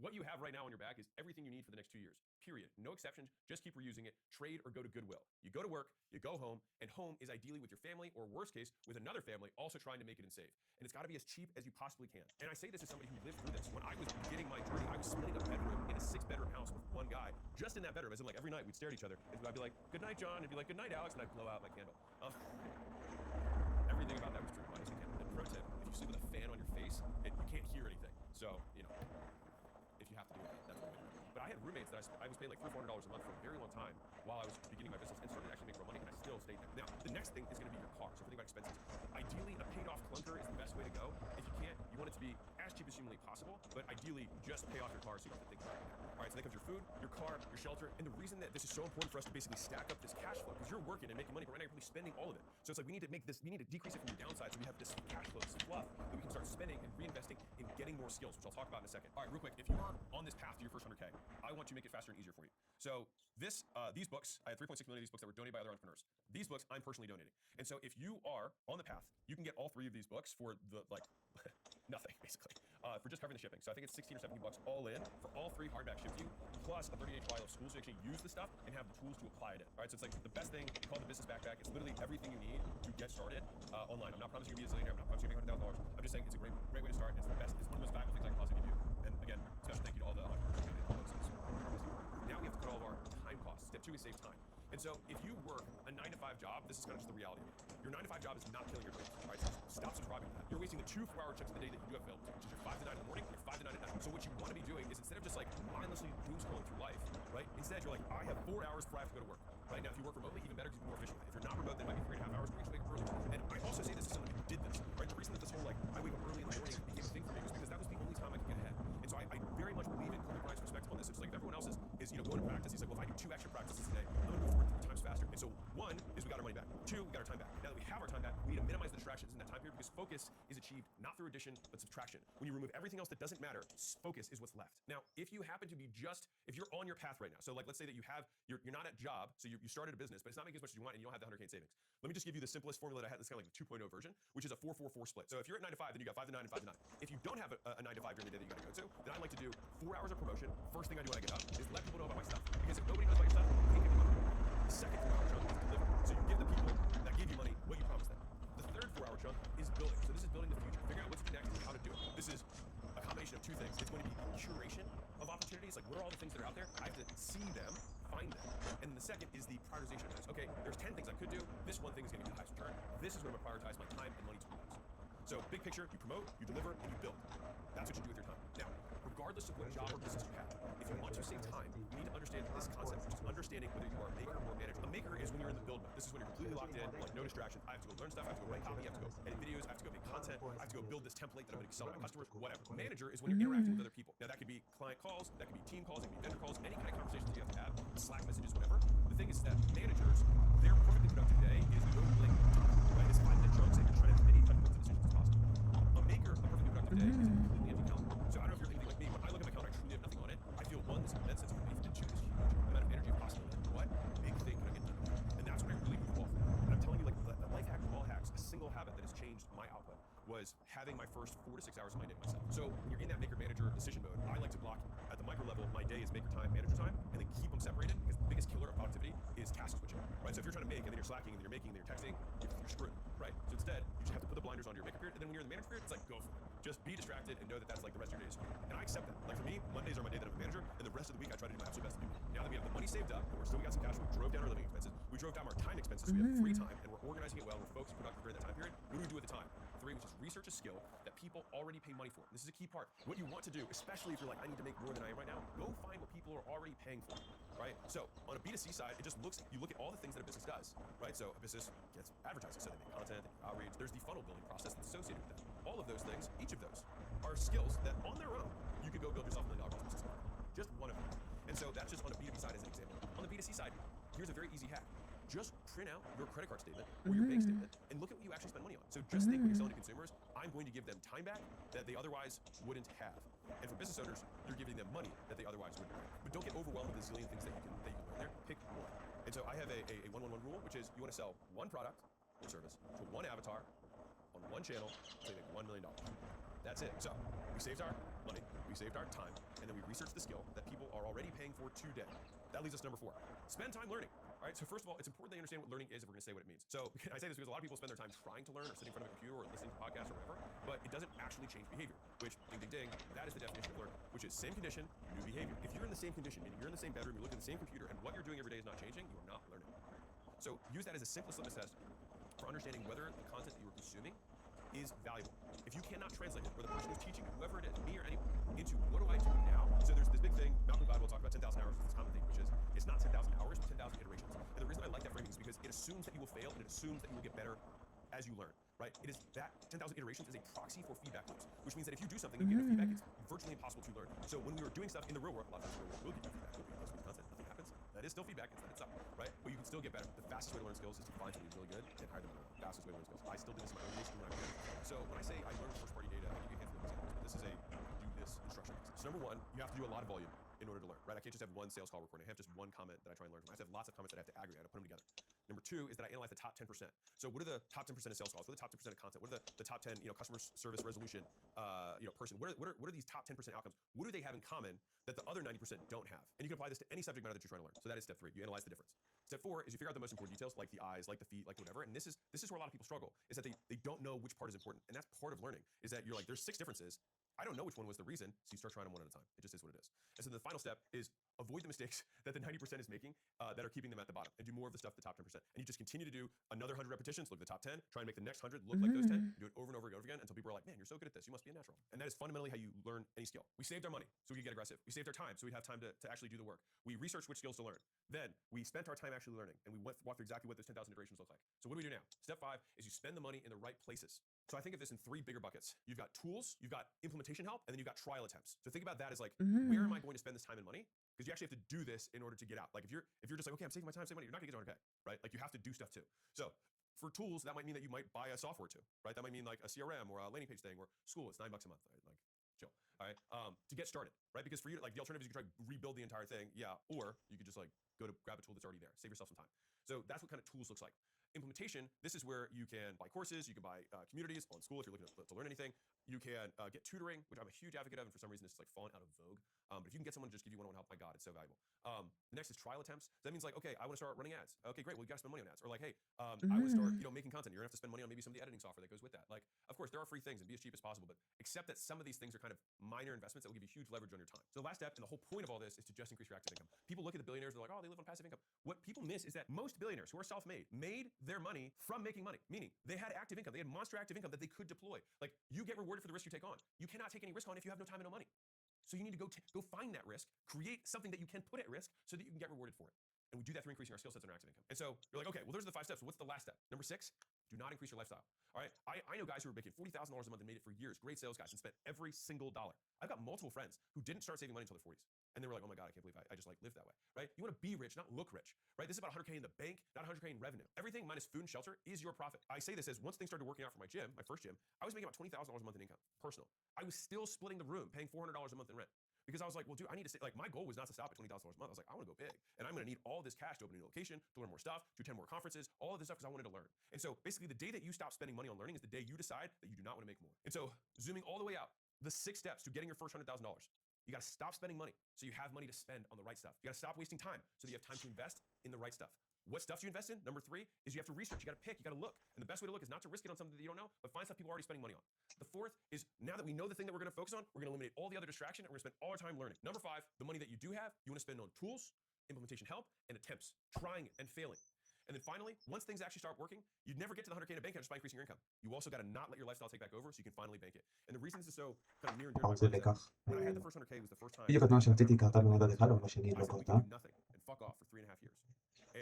what you have right now on your back is everything you need for the next 2 years, period. No exceptions, just keep reusing it, trade or go to Goodwill. You go to work, you go home, and home is ideally with your family, or worst case, with another family, also trying to make it and save. And it's gotta be as cheap as you possibly can. And I say this as somebody who lived through this. When I was beginning my journey, I was splitting a bedroom in a 6-bedroom house with one guy, just in that bedroom, as in like every night we'd stare at each other, and I'd be like, good night, John, and he'd be like, good night, Alex, and I'd blow out my candle. Everything about that was true, minus the candle. And pro tip, if you sleep with a fan on your face, you can't hear anything. So, you know, if you have to do it, that's what we do. But I had roommates that I was paying like $300 or $400 a month for a very long time while I was beginning my business and started to actually make more money, and I still estate. Now, the next thing is going to be your car. So if you think about expenses, ideally a paid off clunker is the best way to go. If you can't, you want it to be as cheap as humanly possible, but ideally just pay off your car so you don't have to think about it. All right, so that comes your food, your car, your shelter, and the reason that this is so important for us to basically stack up this cash flow, because you're working and making money, but right now you're probably spending all of it. So it's like we need to decrease it from your downside so we have this cash flow, this fluff that we can start spending and reinvesting in getting more skills, which I'll talk about in a second. All right, real quick, if you are on this path to your first 100K, I want to make it faster and easier for you. So these books, I had 3.6 million of these books that were donated by other entrepreneurs. These books I'm personally donating. And so if you are on the path, you can get all 3 of these books for the nothing basically, for just covering the shipping. So I think it's 16 or 17 bucks all in for all 3 hardback shipped to you, plus a 30-day trial of schools to actually use the stuff and have the tools to apply it in. All right, so it's like the best thing called the business backpack. It's literally everything you need to get started online. I'm not promising you to be a zillionaire. I'm not promising you to make $100,000. I'm just saying it's a great way to start. It's the best. It's one of the most valuable things I can possibly give you. And again, special thank you to all the entrepreneurs who made all those things. Now we have to cut all of our time costs. Step 2 is save time. And so if you work a 9-to-5 job, this is kind of just the reality of it. Your 9-to-5 job is not killing your dreams, right? So stop subscribing to that. You're wasting the 2 4-hour chunks of the day that you do have available, which is your 5 to 9 in the morning and your 5 to 9 at night. So what you want to be doing is instead of just like mindlessly doom scrolling through life, right? Instead you're like, I have 4 hours before I have to go to work. Right now, if you work remotely, even better because you're more efficient. If you're not remote, then it might be 3.5 hours, but you actually wake up early. And I also say this to someone who did this, right? The reason that this whole like I wake up early in the morning became a thing for me was because that was the only time I could get ahead. And so I very much believe in Kobe Bryant's perspective on this. It's like if everyone else is going to practice, he's like, well, if I do 2 extra practices today, I'm going to move forward 3 times faster. And so 1 is we got our money back. 2, we got our time back. Now that we have our time back, we need to minimize the distractions in that time period because focus is achieved not through addition, but subtraction. When you remove everything else that doesn't matter, focus is what's left. Now, if you happen to be if you're on your path right now, so like let's say that you're not at job, so you started a business, but it's not making as much as you want and you don't have the 100K in savings. Let me just give you the simplest formula that I had. This kind of like the 2.0 version, which is a 4-4-4 split. So if you're at 9 to 5, then you got 5 to 9 and 5 to 9. If you don't have a 9 to 5 during the day that you got to go to, then I like to do 4 hours of promotion. First thing I do when I get up is let people know about my stuff. Because if nobody knows about your stuff, you can't give them money. The second 4-hour chunk is deliver. So you give the people that gave you money what you promised them. The third 4-hour chunk is building. So this is building the future. Figuring out what's next and how to do it. This is a combination of 2 things. It's going to be curation of opportunities. Like, what are all the things that are out there? I have to see them, find them. And the second is the prioritization of things. Okay, there's 10 things I could do. This one thing is going to get the highest return. This is where I'm going to prioritize my time and money towards. So big picture, you promote, you deliver, and you build. That's what you do with your time. Now, regardless of what job or business you have, if you want to save time, you need to understand this concept, which is understanding whether you are a maker or a manager. A maker is when you're in the build mode. This is when you're completely locked in, like no distractions. I have to go learn stuff, I have to go write copy, I have to go edit videos, I have to go make content, I have to go build this template that I'm going to sell to my customers, whatever. Manager is when you're interacting with other people. Now that could be client calls, that could be team calls, it could be vendor calls, any kind of conversations you have to have, Slack messages, whatever. The thing is that managers, their perfectly productive day is literally right? It's 5-minute chunks and you're trying to have as many touch points and decisions as possible. A maker, a perfectly productive day is a completely empty calendar. So I don't know if you're anything like me. When I look at my calendar, I truly have nothing on it. I feel 1, this immense sense of relief, and 2, this huge amount of energy and possibility. What big thing can I get done? And that's when I really move off. And I'm telling you, like the life hack of all hacks, a single habit that has changed my output was having my first 4 to 6 hours of my day to myself. So when you're in that maker-manager decision mode, I like to block at the micro level. My day is maker time, manager time, and then keep them separated because the biggest killer of productivity is task switching. Right? So if you're trying to make and then you're slacking and then you're making and then you're texting, you're screwed. Right? So instead, you just have to put the blinders on your maker period, and then when you're in the manager period, it's like go for it. Just be distracted and know that that's like the rest of your days. And I accept that. Like for me, Mondays are my day that I'm a manager, and the rest of the week I try to do my absolute best to do it. Now that we have the money saved up, and we got some cash, we drove down our living expenses, we drove down our time expenses, so we have free time, and we're organizing it well, we're focused, productive during that time period. What do we do at the time? 3, which is research a skill that people already pay money for. This is a key part. What you want to do, especially if you're like, I need to make more than I am right now, go find what people are already paying for, right? So on a B2C side, it just looks, you look at all the things that a business does, right? So a business gets advertising, so they make content, they make outreach, there's the funnel building process that's associated with that. All of those things, each of those are skills that on their own, you could go build yourself $1 million business. Just one of them. And so that's just on a B2B side as an example. On the B2C side, here's a very easy hack. Just print out your credit card statement or your bank statement and look at what you actually spend money on. So just think when you're selling to consumers, I'm going to give them time back that they otherwise wouldn't have. And for business owners, you're giving them money that they otherwise wouldn't have. But don't get overwhelmed with the zillion things that you can learn there. Pick one. And so I have a 1-1-1 rule, which is you want to sell one product or service to one avatar on one channel to make $1 million. That's it. So we saved our money, we saved our time, and then we researched the skill that people are already paying for today. That leads us to number 4. Spend time learning. All right, so first of all, it's important they understand what learning is if we're going to say what it means. So I say this because a lot of people spend their time trying to learn or sitting in front of a computer or listening to podcasts or whatever, but it doesn't actually change behavior, which, ding, ding, ding, that is the definition of learning, which is same condition, new behavior. If you're in the same condition, meaning you're in the same bedroom, you're looking at the same computer, and what you're doing every day is not changing, you are not learning. So use that as a simplest litmus test for understanding whether the content that you are consuming is valuable. If you cannot translate it, or the person who's teaching you, whoever it is, me or anyone, into what do I do now? So there's this big thing, Malcolm Gladwell talked about 10,000 hours, this common thing, which is it's not 10,000 hours, but 10,000 iterations. And the reason I like that framing is because it assumes assumes that you will fail, and it assumes that you will get better as you learn, right? It is that 10,000 iterations is a proxy for feedback loops, which means that if you do something and you get no feedback, it's virtually impossible to learn. So when we were doing stuff in the real world, a lot of times we'll give you feedback. We'll give you content, nothing happens. That is still feedback, it's that it's up, right? But you can still get better. The fastest way to learn skills is to find somebody who's really good and hire them. The fastest way to learn skills. I still do this in my own niche when I'm good. So when I say I learn first-party data, I give you a handful of examples, but this is a do this instruction box. So number one, you have to do a lot of volume in order to learn, right? I can't just have one sales call recording. I have just one comment that I try and learn from. I have to have lots of comments that I have to aggregate. I put them together. Number two is that I analyze the top 10%. So what are the top 10% of sales calls? What are the top 10% of content? What are the top 10, customer service resolution, person? What are these top 10% outcomes? What do they have in common that the other 90% don't have? And you can apply this to any subject matter that you're trying to learn. So that is step 3. You analyze the difference. Step 4 is you figure out the most important details, like the eyes, like the feet, like whatever. And this is where a lot of people struggle, is that they don't know which part is important. And that's part of learning, is that you're like, there's 6 differences. I don't know which one was the reason, so you start trying them one at a time. It just is what it is. And so the final step is avoid the mistakes that the 90% is making that are keeping them at the bottom, and do more of the stuff the top 10%. And you just continue to do another 100 repetitions, look at the top 10, try and make the next 100 look like those 10, do it over and over and over again until people are like, man, you're so good at this, you must be a natural. And that is fundamentally how you learn any skill. We saved our money so we could get aggressive. We saved our time so we'd have time to actually do the work. We researched which skills to learn. Then we spent our time actually learning, and we walked through exactly what those 10,000 iterations look like. So what do we do now? Step 5 is you spend the money in the right places. So I think of this in 3 bigger buckets. You've got tools, you've got implementation help, and then you've got trial attempts. So think about that as like, where am I going to spend this time and money? Because you actually have to do this in order to get out. Like if you're just like, okay, I'm saving my time, saving money, you're not gonna get to 100K, right? Like you have to do stuff too. So for tools, that might mean that you might buy a software too, right? That might mean like a CRM or a landing page thing or school. It's $9 a month, right? Like chill, all right? To get started, right? Because for you, like the alternative is you can try to rebuild the entire thing, yeah, or you could just like go to grab a tool that's already there, save yourself some time. So that's what kind of tools looks like. Implementation, this is where you can buy courses, you can buy communities on school if you're looking to learn anything. You can get tutoring, which I'm a huge advocate of, and for some reason this is like fallen out of vogue. But if you can get someone to just give you one-on-one help, my God, it's so valuable. Next is trial attempts. So that means like, okay, I want to start running ads. Okay, great. Well, you got to spend money on ads. Or like, hey, I want to start, making content. You're gonna have to spend money on maybe some of the editing software that goes with that. Like, of course, there are free things and be as cheap as possible, but accept that some of these things are kind of minor investments that will give you huge leverage on your time. So the last step, and the whole point of all this, is to just increase your active income. People look at the billionaires and they're like, oh, they live on passive income. What people miss is that most billionaires who are self-made made their money from making money, meaning they had active income. They had monster active income that they could deploy. Like, you get rewarded for the risk you take on. You cannot take any risk on if you have no time and no money. So you need to go find that risk, create something that you can put at risk so that you can get rewarded for it. And we do that through increasing our skill sets and our active income. And so you're like, okay, well, those are the 5 steps. So what's the last step? Number 6, do not increase your lifestyle. All right. I know guys who are making $40,000 a month and made it for years, great sales guys, and spent every single dollar. I've got multiple friends who didn't start saving money until their 40s. And they were like, oh my God, I can't believe I just like lived that way, right? You want to be rich, not look rich, right? This is about 100K in the bank, not 100K in revenue. Everything minus food and shelter is your profit. I say this as once things started working out for my gym, my first gym, I was making about $20,000 a month in income, personal. I was still splitting the room, paying $400 a month in rent. Because I was like, well, dude, I need to stay. Like, my goal was not to stop at $20,000 a month. I was like, I want to go big. And I'm going to need all this cash to open a new location, to learn more stuff, to attend more conferences, all of this stuff because I wanted to learn. And so basically the day that you stop spending money on learning is the day you decide that you do not want to make more. And so zooming all the way out, the 6 steps to getting your first $100,000. You got to stop spending money so you have money to spend on the right stuff. You got to stop wasting time so that you have time to invest in the right stuff. What stuff do you invest in? Number 3 is you have to research. You got to pick. You got to look. And the best way to look is not to risk it on something that you don't know, but find stuff people are already spending money on. The 4th is now that we know the thing that we're going to focus on, we're going to eliminate all the other distraction and we're going to spend all our time learning. Number 5, the money that you do have, you want to spend on tools, implementation help, and attempts, trying and failing. And then finally, once things actually start working, you'd never get to the 100K in a bank account just by increasing your income. You also got to not let your lifestyle take back over so you can finally bank it. And the reason this is so kind of near and dear to my זה heart is that לקח. when I had the first 100K, it was the first time בדיוק הזמן שרציתי קרתה במדד אחד, אבל השני I לא said we קרתה. can do nothing and fuck off for 3.5 years.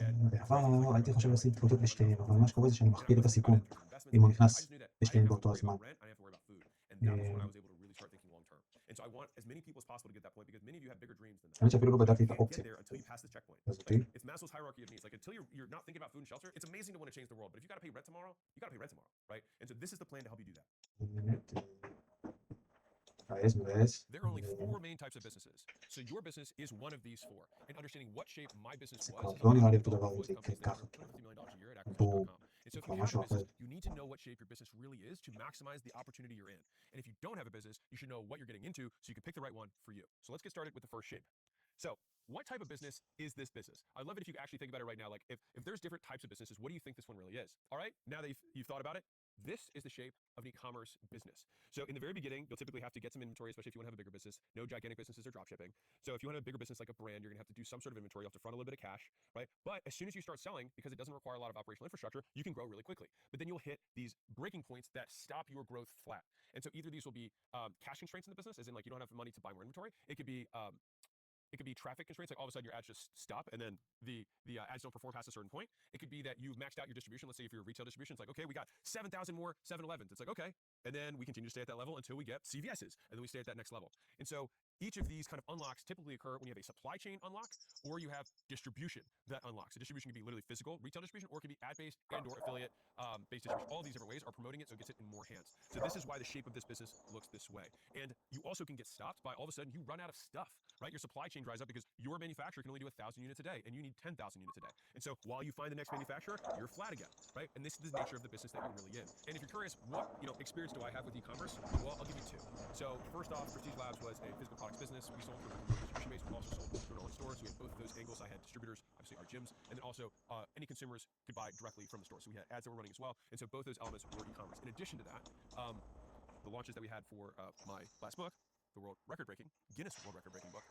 And בעבר הייתי חושב לשים תפוצות בשתיהם, אבל מה שקורה זה שאני מכפיל את הסיכון אם הוא נכנס בשתיהם באותו הזמן. And so I want as many people as possible to get that point because many of you have bigger dreams than that. האמת שאפילו לא בדקתי את You can't האופציה get there until you pass the checkpoint. הזאתי. It's Maslow's hierarchy of needs. Like until you're not thinking about food and shelter, it's amazing to want to change the world. But if you got to pay rent tomorrow, you got to pay rent tomorrow, right? And so this is the plan to help you do that. There are only 4 main types of businesses. So your business is one of these 4. And understanding what shape my business was. לא נראה לי אותו דבר אם זה יקרה ככה. $250 million a year at זה acquisition.com. And so if כבר you have משהו a אחר. business, you need to know what shape your business really is to maximize the opportunity you're in. And if you don't have a business, you should know what you're getting into so you can pick the right one for you. So let's get started with the first shape. So what type of business is this business? I'd love it if you could actually think about it right now. Like if there's different types of businesses, what do you think this one really is? All right, now that you've thought about it, this is the shape of an e-commerce business. So in the very beginning, you'll typically have to get some inventory, especially if you want to have a bigger business. No gigantic businesses are drop shipping. So if you want to have a bigger business like a brand, you're going to have to do some sort of inventory. You have to front a little bit of cash, right? But as soon as you start selling, because it doesn't require a lot of operational infrastructure, you can grow really quickly. But then you'll hit these breaking points that stop your growth flat. And so either these will be cash constraints in the business, as in like you don't have money to buy more inventory. It could be It could be traffic constraints, like all of a sudden your ads just stop and then the ads don't perform past a certain point. It could be that you've maxed out your distribution. Let's say if you're a retail distribution, it's like, okay, we got 7,000 more 7-Elevens. It's like, okay. And then we continue to stay at that level until we get CVS's, and then we stay at that next level. And so each of these kind of unlocks typically occur when you have a supply chain unlock or you have distribution that unlocks. So distribution can be literally physical retail distribution, or it can be ad-based and or affiliate based distribution. All these different ways are promoting it so it gets it in more hands. So this is why the shape of this business looks this way. And you also can get stopped by all of a sudden you run out of stuff, right? Your supply chain dries up because your manufacturer can only do 1,000 units a day and you need 10,000 units a day. And so while you find the next manufacturer, you're flat again, right? And this is the nature of the business that you're really in. And if you're curious, what experience do I have with e-commerce? Well, I'll give you two. So first off, Prestige Labs was a physical products business. We sold through distribution base. We also sold through our own stores. So we had both of those angles. I had distributors, obviously our gyms, and then also any consumers could buy directly from the store. So we had ads that were running as well. And so both those elements were e-commerce. In addition to that, the launches that we had for my last book, the Guinness World Record breaking book.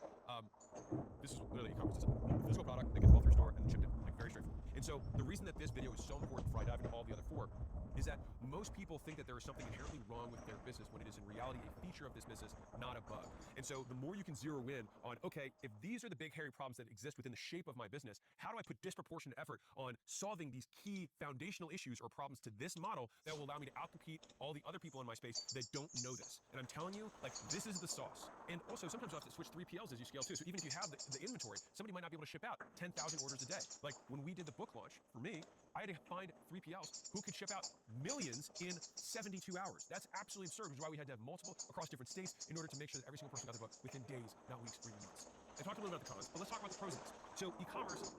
This is literally e-commerce. It's a physical product that gets bought through store and shipped in, like very straightforward. And so the reason that this video is so important before I dive into all the other four is that most people think that there is something inherently wrong with their business when it is in reality a feature of this business, not a bug. And so the more you can zero in on, okay, if these are the big hairy problems that exist within the shape of my business, how do I put disproportionate effort on solving these key foundational issues or problems to this model that will allow me to outcompete all the other people in my space that don't know this? And I'm telling you, like, this is the sauce. And also sometimes you'll have to switch 3PLs as you scale too. So even if you have the inventory, somebody might not be able to ship out 10,000 orders a day. Like when we did the book launch, for me, I had to find 3PLs who could ship out millions in 72 hours. That's absolutely absurd, which is why we had to have multiple across different states in order to make sure that every single person got the book within days, not weeks or even months. I talked a little bit about the cons, but let's talk about the pros of this. So e-commerce,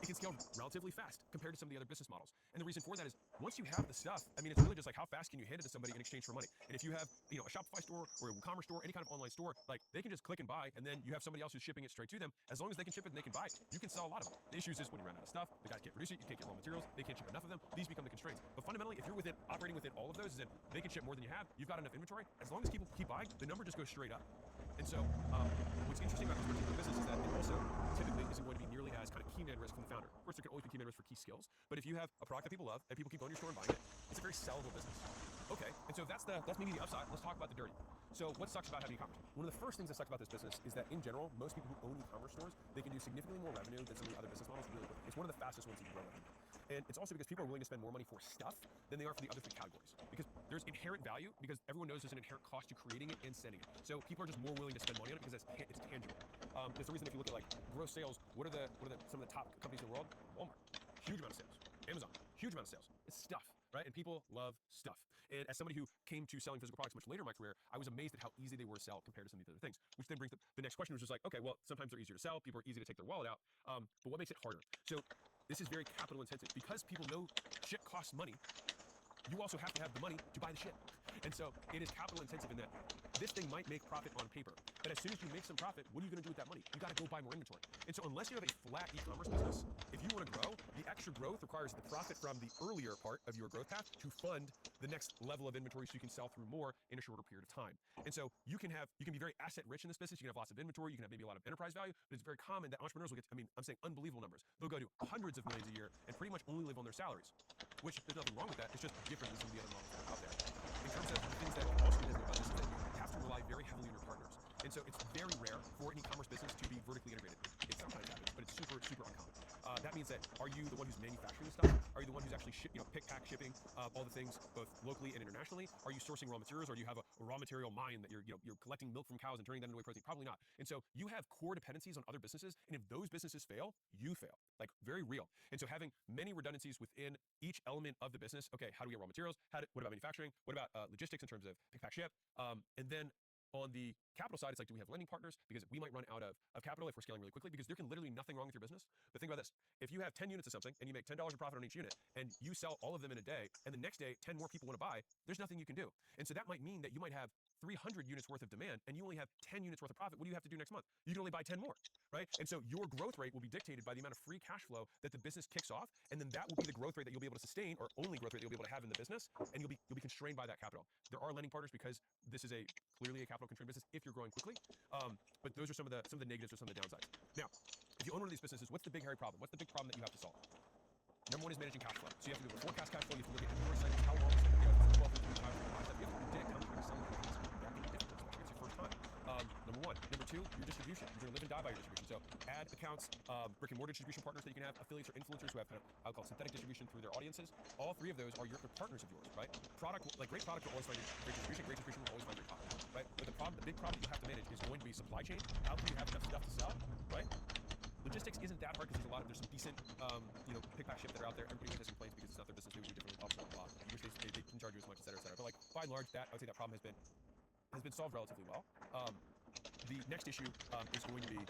it can scale relatively fast compared to some of the other business models. And the reason for that is once you have the stuff, I mean, it's really just like how fast can you hand it to somebody in exchange for money. And if you have, a Shopify store or a WooCommerce store, any kind of online store, like they can just click and buy, and then you have somebody else who's shipping it straight to them. As long as they can ship it and they can buy it, you can sell a lot of them. The issue is when you run out of stuff, the guys can't produce it, you can't get raw materials, they can't ship enough of them. These become the constraints. But fundamentally, if you're operating within all of those, is that they can ship more than you have, you've got enough inventory. As long as people keep buying, the number just goes straight up. And so what's interesting about this particular business is that it also typically isn't going to be nearly as kind of key man risk from the founder. Of course, there can always be key man risk for key skills, but if you have a product that people love and people keep going to your store and buying it, it's a very sellable business. Okay, and so that's maybe the upside. Let's talk about the dirty. So what sucks about having e-commerce? One of the first things that sucks about this business is that in general, most people who own e-commerce stores, they can do significantly more revenue than some of the other business models really quickly. It's one of the fastest ones you can grow revenue. And it's also because people are willing to spend more money for stuff than they are for the other three categories. Because there's inherent value, because everyone knows there's an inherent cost to creating it and sending it. So people are just more willing to spend money on it because it's tangible. There's the reason if you look at like gross sales, what are some of the top companies in the world? Walmart, huge amount of sales. Amazon, huge amount of sales. It's stuff, right? And people love stuff. And as somebody who came to selling physical products much later in my career, I was amazed at how easy they were to sell compared to some of the other things. Which then brings the next question, which is like, okay, well, sometimes they're easier to sell. People are easy to take their wallet out. But what makes it harder? So this is very capital intensive. Because people know shit costs money, you also have to have the money to buy the shit. And so it is capital intensive in that this thing might make profit on paper, but as soon as you make some profit, what are you going to do with that money? You got to go buy more inventory. And so unless you have a flat e-commerce business, if you want to grow, the extra growth requires the profit from the earlier part of your growth path to fund the next level of inventory so you can sell through more in a shorter period of time. And so you can be very asset rich in this business. You can have lots of inventory. You can have maybe a lot of enterprise value, but it's very common that entrepreneurs will get, I'm saying unbelievable numbers. They'll go to hundreds of millions a year and pretty much only live on their salaries, which there's nothing wrong with that. It's just different than some of the other models that are out there. In terms of the things that also is about this is that you have to rely very heavily on your partners. And so it's very rare for an e-commerce business to be vertically integrated. It sometimes happens, but it's super, super uncommon. That means that are you the one who's manufacturing the stuff? Are you the one who's actually pick, pack, shipping all the things both locally and internationally? Are you sourcing raw materials, or do you have a raw material mine that you're collecting milk from cows and turning that into whey protein? Probably not. And so you have core dependencies on other businesses, and if those businesses fail, you fail. Like very real. And so having many redundancies within each element of the business. Okay, how do we get raw materials? What about manufacturing? What about logistics in terms of pick, pack, ship? And then on the capital side, it's like, do we have lending partners? Because we might run out of capital if we're scaling really quickly, because there can literally nothing wrong with your business. But think about this. If you have 10 units of something and you make $10 of profit on each unit and you sell all of them in a day, and the next day 10 more people want to buy, there's nothing you can do. And so that might mean that you might have 300 units worth of demand and you only have 10 units worth of profit. What do you have to do next month? You can only buy 10 more, right? And so your growth rate will be dictated by the amount of free cash flow that the business kicks off, and then that will be the growth rate that you'll be able to sustain, or only growth rate that you'll be able to have in the business, and you'll be constrained by that capital. There are lending partners because this is clearly a capital constrained business if you're growing quickly. But those are some of the negatives or some of the downsides. Now, if you own one of these businesses, what's the big hairy problem? What's the big problem that you have to solve? Number one is managing cash flow. So you have to be able to forecast cash flow. You have to look at inventory cycles, how long it's 12, 15, 5, 5, you have to predict how much you're going to sell in the business. That can be difficult, especially if it's your first time. Number one. Number two, your distribution. You're going to live and die by your distribution. So ad accounts, brick and mortar distribution partners that you can have, affiliates or influencers who have kind of, I'll call it synthetic distribution through their audiences. All three of those are your partners of yours, right? Great product will always find great distribution will always find great product, right? But the big problem that you have to manage is going to be supply chain. How can you have enough stuff to sell, right? Logistics isn't that hard because there's some decent, pick pack ship that are out there. Everybody gets complaints because it's not their business. They would do differently, blah, blah, blah. You wish they can charge you as much, et cetera, et cetera. But like, by and large, I would say that problem has been solved relatively well. The next issue is going to be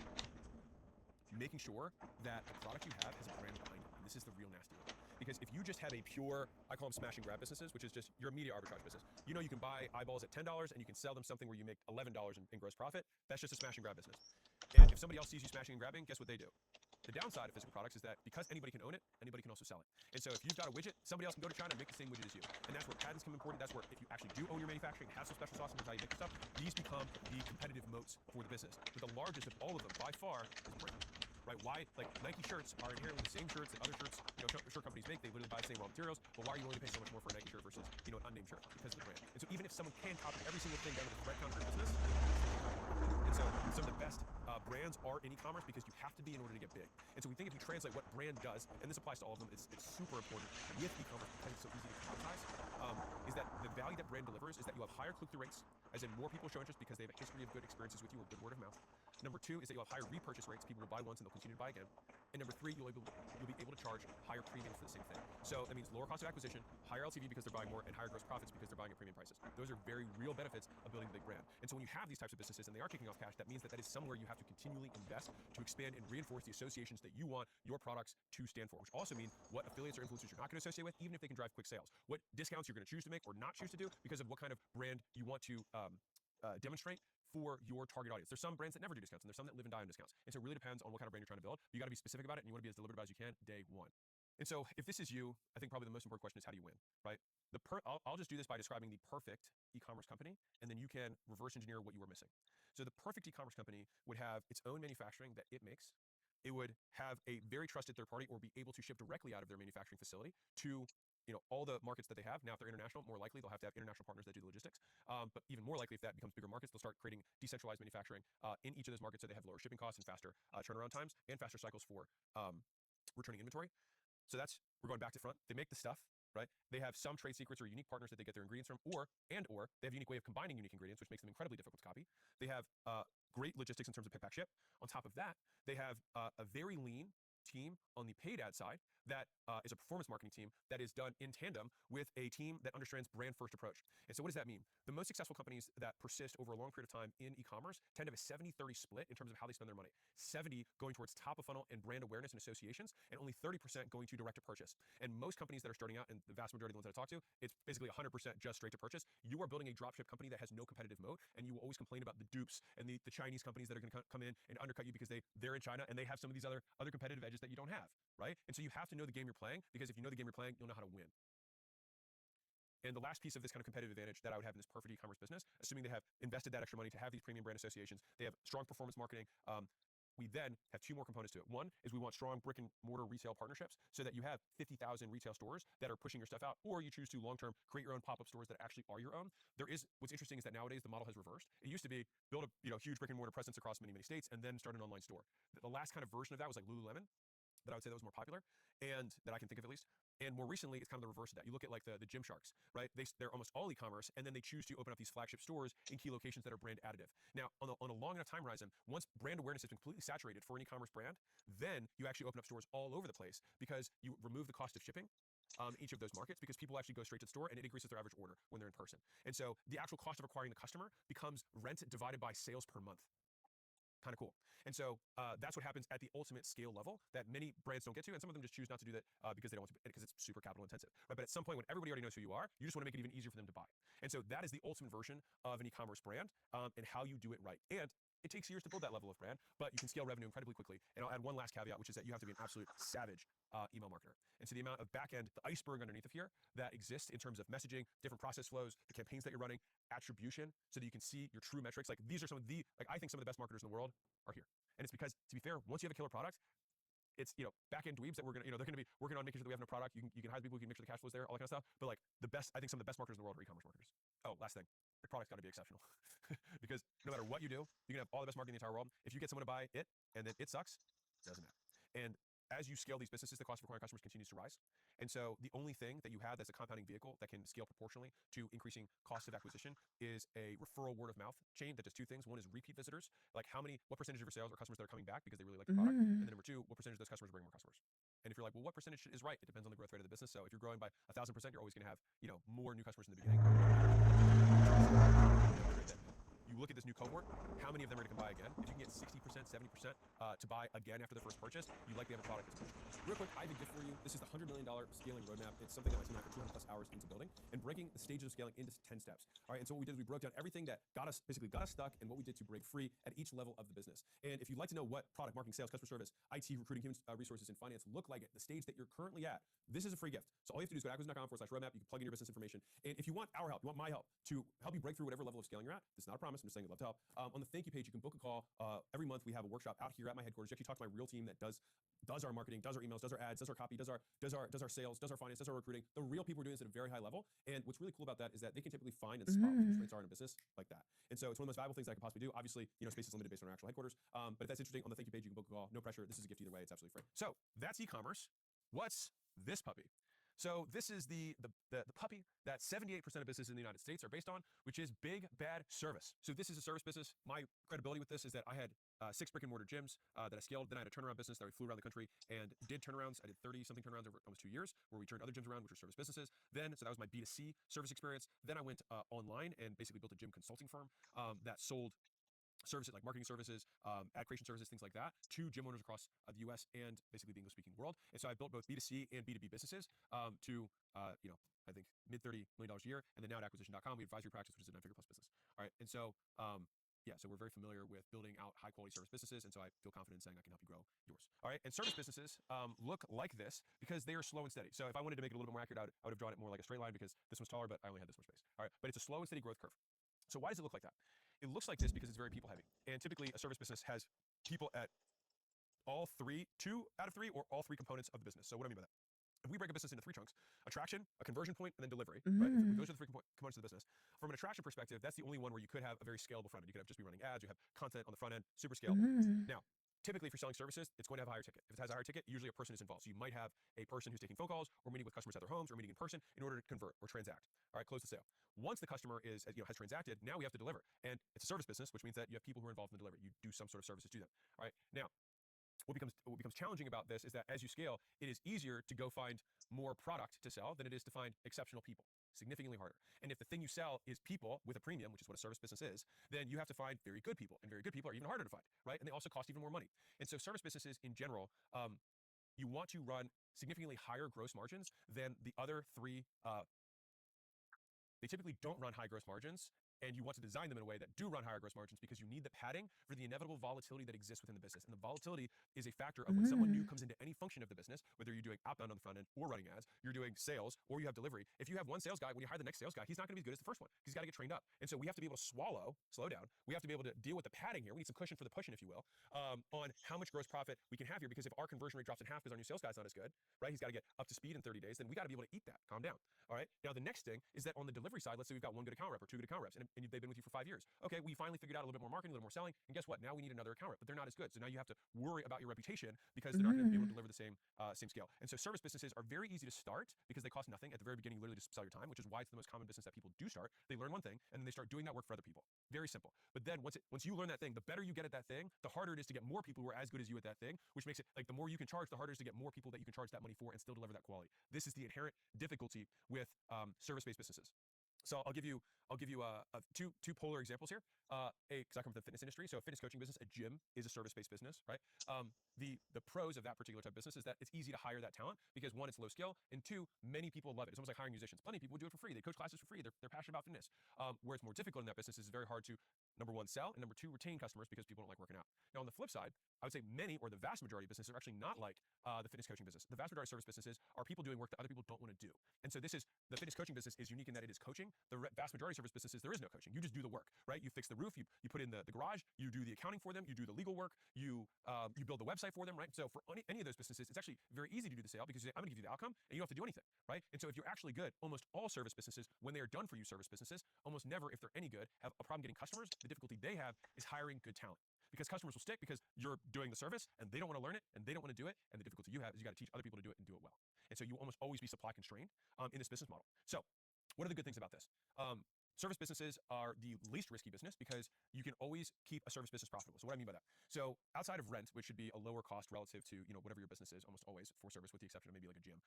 making sure that the product you have has a brand behind it. And this is the real nasty one. Because if you just have a pure, I call them smash and grab businesses, which is just your media arbitrage business. You know you can buy eyeballs at $10 and you can sell them something where you make $11 in gross profit. That's just a smash and grab business. And if somebody else sees you smashing and grabbing, guess what they do? The downside of physical products is that because anybody can own it, anybody can also sell it. And so if you've got a widget, somebody else can go to China and make the same widget as you. And that's where patents come important. That's where if you actually do own your manufacturing, have some special sauce in how you make your stuff, these become the competitive moats for the business. But the largest of all of them, by far, is brand. Right? Why? Like Nike shirts are inherently the same shirts that other shirts, shirt companies make. They literally buy the same raw materials. But why are you willing to pay so much more for a Nike shirt versus, an unnamed shirt? Because of the brand. And so even if someone can copy every single thing down to the thread counter business, and so some of the best brands are in e-commerce because you have to be in order to get big. And so we think if you translate what brand does, and this applies to all of them, it's super important with e-commerce because it's so easy to commoditize, is that the value that brand delivers is that you have higher click-through rates, as in more people show interest because they have a history of good experiences with you or good word of mouth. Number two is that you'll have higher repurchase rates. People will buy once and they'll continue to buy again. And number three, you'll be able to charge higher premiums for the same thing. So that means lower cost of acquisition, higher LTV because they're buying more, and higher gross profits because they're buying at premium prices. Those are very real benefits of building a big brand. And so when you have these types of businesses and they are kicking off cash, that means that is somewhere you have to continually invest to expand and reinforce the associations that you want your products to stand for, which also means what affiliates or influencers you're not going to associate with, even if they can drive quick sales, what discounts you're going to choose to make or not choose to do because of what kind of brand you want to demonstrate for your target audience. There's some brands that never do discounts, and there's some that live and die on discounts. And so it really depends on what kind of brand you're trying to build. You got to be specific about it, and you want to be as deliberative as you can day one. And so if this is you, I think probably the most important question is how do you win, right? I'll just do this by describing the perfect e-commerce company, and then you can reverse engineer what you were missing. So the perfect e-commerce company would have its own manufacturing that it makes. It would have a very trusted third party or be able to ship directly out of their manufacturing facility to all the markets that they have. Now, if they're international, more likely they'll have to have international partners that do the logistics. But even more likely, if that becomes bigger markets, they'll start creating decentralized manufacturing in each of those markets so they have lower shipping costs and faster turnaround times and faster cycles for returning inventory. So we're going back to front. They make the stuff, right? They have some trade secrets or unique partners that they get their ingredients from, or they have a unique way of combining unique ingredients, which makes them incredibly difficult to copy. They have great logistics in terms of pick, pack, ship. On top of that, they have a very lean team on the paid ad side that is a performance marketing team that is done in tandem with a team that understands brand first approach. And so what does that mean? The most successful companies that persist over a long period of time in e-commerce tend to have a 70-30 split in terms of how they spend their money. 70 going towards top of funnel and brand awareness and associations, and only 30% going to direct to purchase. And most companies that are starting out, and the vast majority of the ones that I talk to, it's basically 100% just straight to purchase. You are building a dropship company that has no competitive moat, and you will always complain about the dupes and the Chinese companies that are going to come in and undercut you because they're in China and they have some of these other competitive edges that you don't have, right? And so you have to know the game you're playing, because if you know the game you're playing, you'll know how to win. And the last piece of this kind of competitive advantage that I would have in this perfect e-commerce business, assuming they have invested that extra money to have these premium brand associations, they have strong performance marketing. We then have two more components to it. One is we want strong brick and mortar retail partnerships so that you have 50,000 retail stores that are pushing your stuff out, or you choose to long-term create your own pop-up stores that actually are your own. What's interesting is that nowadays the model has reversed. It used to be build a huge brick and mortar presence across many, many states and then start an online store. The last kind of version of that was like Lululemon, that I would say that was more popular, and that I can think of at least. And more recently, it's kind of the reverse of that. You look at like the Gymsharks, right? They're almost all e-commerce, and then they choose to open up these flagship stores in key locations that are brand additive. Now, on a long enough time horizon, once brand awareness has been completely saturated for an e-commerce brand, then you actually open up stores all over the place because you remove the cost of shipping each of those markets, because people actually go straight to the store and it increases their average order when they're in person. And so the actual cost of acquiring the customer becomes rent divided by sales per month. Kind of cool. And so that's what happens at the ultimate scale level that many brands don't get to, and some of them just choose not to do that because they don't want to, because it's super capital intensive. Right? But at some point, when everybody already knows who you are, you just want to make it even easier for them to buy. And so that is the ultimate version of an e-commerce brand and how you do it right. And it takes years to build that level of brand, but you can scale revenue incredibly quickly. And I'll add one last caveat, which is that you have to be an absolute savage email marketer. And so the amount of back end, the iceberg underneath of here that exists in terms of messaging, different process flows, the campaigns that you're running, attribution, so that you can see your true metrics. Like these are some of the, I think some of the best marketers in the world are here. And it's because, to be fair, once you have a killer product, it's, back end dweebs that we're gonna, they're gonna be working on making sure that we have no product. You can hire people who can make sure the cash flow's there, all that kind of stuff. But like I think some of the best marketers in the world are e-commerce marketers. Oh, last thing. the product's got to be exceptional. Because no matter what you do, you can have all the best marketing in the entire world. If you get someone to buy it and then it sucks, it doesn't matter. And as you scale these businesses, the cost of acquiring customers continues to rise. And so the only thing that you have that's a compounding vehicle that can scale proportionally to increasing cost of acquisition is a referral word of mouth chain that does two things. One is repeat visitors, like what percentage of your sales are customers that are coming back because they really like the product. And then number two, what percentage of those customers bring more customers. And if you're like, well, what percentage is right? It depends on the growth rate of the business. So if you're growing by 1,000%, you're always going to have, more new customers in the beginning. You look at this new cohort, how many of them are going to come buy again? If you can get 60%, 70% to buy again after the first purchase, you likely have a product that's good. Real quick, I have a gift for you. This is the $100 million scaling roadmap. It's something that my team and I put 200 plus hours into building and breaking the stages of scaling into 10 steps. All right, and so what we did is we broke down everything that got us stuck and what we did to break free at each level of the business. And if you'd like to know what product, marketing, sales, customer service, IT, recruiting, human resources, and finance look like at the stage that you're currently at, this is a free gift. So all you have to do is go to acquisition.com/roadmap. You can plug in your business information. And if you want our help, you want my help to help you break through whatever level of scaling you're at, this is not a promise. I'm just saying I'd love to help. On the thank you page, you can book a call. Every month we have a workshop out here at my headquarters. You actually talk to my real team that does our marketing, does our emails, does our ads, does our copy, does our sales, does our finance, does our recruiting. The real people are doing this at a very high level. And what's really cool about that is that they can typically find and spot what the rates are in a business like that. And so it's one of the most valuable things I could possibly do. Obviously, space is limited based on our actual headquarters. But if that's interesting, on the thank you page, you can book a call. No pressure. This is a gift either way. It's absolutely free. So that's e-commerce. What's this puppy? So this is the puppy that 78% of businesses in the United States are based on, which is big, bad service. So this is a service business. My credibility with this is that I had 6 brick and mortar gyms that I scaled. Then I had a turnaround business that I flew around the country and did turnarounds. I did 30 something turnarounds over almost 2 years where we turned other gyms around, which were service businesses. Then, so that was my B2C service experience. Then I went online and basically built a gym consulting firm that sold services like marketing services, ad creation services, things like that, to gym owners across the US and basically the English-speaking world. And so I built both B2C and B2B businesses to, I think mid-$30 million a year. And then now at acquisition.com, we advisory practice, which is a 9-figure plus business. All right. And so, so we're very familiar with building out high-quality service businesses. And so I feel confident in saying I can help you grow yours. All right. And service businesses look like this because they are slow and steady. So if I wanted to make it a little bit more accurate, I would have drawn it more like a straight line because this one's taller, but I only had this much space. All right. But it's a slow and steady growth curve. So why does it look like that? It looks like this because it's very people heavy. And typically a service business has people at two out of three, or all three components of the business. So what do I mean by that? If we break a business into 3 chunks, attraction, a conversion point, and then delivery, right? Those are the 3 components of the business. From an attraction perspective, that's the only one where you could have a very scalable front end. You could have just be running ads, you have content on the front end, super scalable. Now, typically if you're selling services, it's going to have a higher ticket. If it has a higher ticket, usually a person is involved. So you might have a person who's taking phone calls or meeting with customers at their homes or meeting in person in order to convert or transact. All right, close the sale. Once the customer has transacted, now we have to deliver. And it's a service business, which means that you have people who are involved in the delivery. You do some sort of services to them. All right. Now, what becomes challenging about this is that as you scale, it is easier to go find more product to sell than it is to find exceptional people. Significantly harder. And if the thing you sell is people with a premium, which is what a service business is, then you have to find very good people, and very good people are even harder to find, right? And they also cost even more money. And so service businesses in general, you want to run significantly higher gross margins than the other 3. They typically don't run high gross margins, and you want to design them in a way that do run higher gross margins because you need the padding for the inevitable volatility that exists within the business. And the volatility is a factor of when someone new comes into any function of the business, whether you're doing outbound on the front end or running ads, you're doing sales, or you have delivery. If you have one sales guy, when you hire the next sales guy, he's not going to be as good as the first one. He's got to get trained up. And so we have to be able to slow down. We have to be able to deal with the padding here. We need some cushion for the pushing, if you will, on how much gross profit we can have here. Because if our conversion rate drops in half because our new sales guy's not as good, right? He's got to get up to speed in 30 days. Then we got to be able to eat that. Calm down. All right. Now, the next thing is that on the delivery side, let's say we've got 1 good account rep or 2 good account reps, and they've been with you for 5 years. Okay, we finally figured out a little bit more marketing, a little more selling, and guess what? Now we need another account rep, but they're not as good. So now you have to worry about your reputation because they're not going to be able to deliver the same scale. And so service businesses are very easy to start because they cost nothing. At the very beginning, you literally just sell your time, which is why it's the most common business that people do start. They learn one thing, and then they start doing that work for other people. Very simple. But then once you learn that thing, the better you get at that thing, the harder it is to get more people who are as good as you at that thing, which makes it like the more you can charge, the harder it is to get more people that you can charge that money for and still deliver that quality. This is the inherent difficulty with service-based businesses. So I'll give you two polar examples here. Because I come from the fitness industry, so a fitness coaching business, a gym is a service-based business, right? The pros of that particular type of business is that it's easy to hire that talent because 1, it's low scale, and 2, many people love it. It's almost like hiring musicians. Plenty of people do it for free. They coach classes for free. They're passionate about fitness. Where it's more difficult in that business is very hard to number one, sell, and number two, retain customers because people don't like working out. Now, on the flip side, I would say many or the vast majority of businesses are actually not like the fitness coaching business. The vast majority of service businesses are people doing work that other people don't want to do. And so the fitness coaching business is unique in that it is coaching. The vast majority of service businesses, there is no coaching. You just do the work, right? You fix the roof, you put in the garage, you do the accounting for them, you do the legal work, you build the website for them, right? So for any of those businesses, it's actually very easy to do the sale because you say, I'm going to give you the outcome and you don't have to do anything, right? And so if you're actually good, almost all service businesses, when they are done for you service businesses, almost never, if they're any good, have a problem getting customers. The difficulty they have is hiring good talent. Because customers will stick because you're doing the service and they don't want to learn it and they don't want to do it. And the difficulty you have is you got to teach other people to do it and do it well. And so you almost always be supply constrained in this business model. So what are the good things about this? Service businesses are the least risky business because you can always keep a service business profitable. So what I mean by that? So outside of rent, which should be a lower cost relative to, whatever your business is, almost always for service, with the exception of maybe like a gym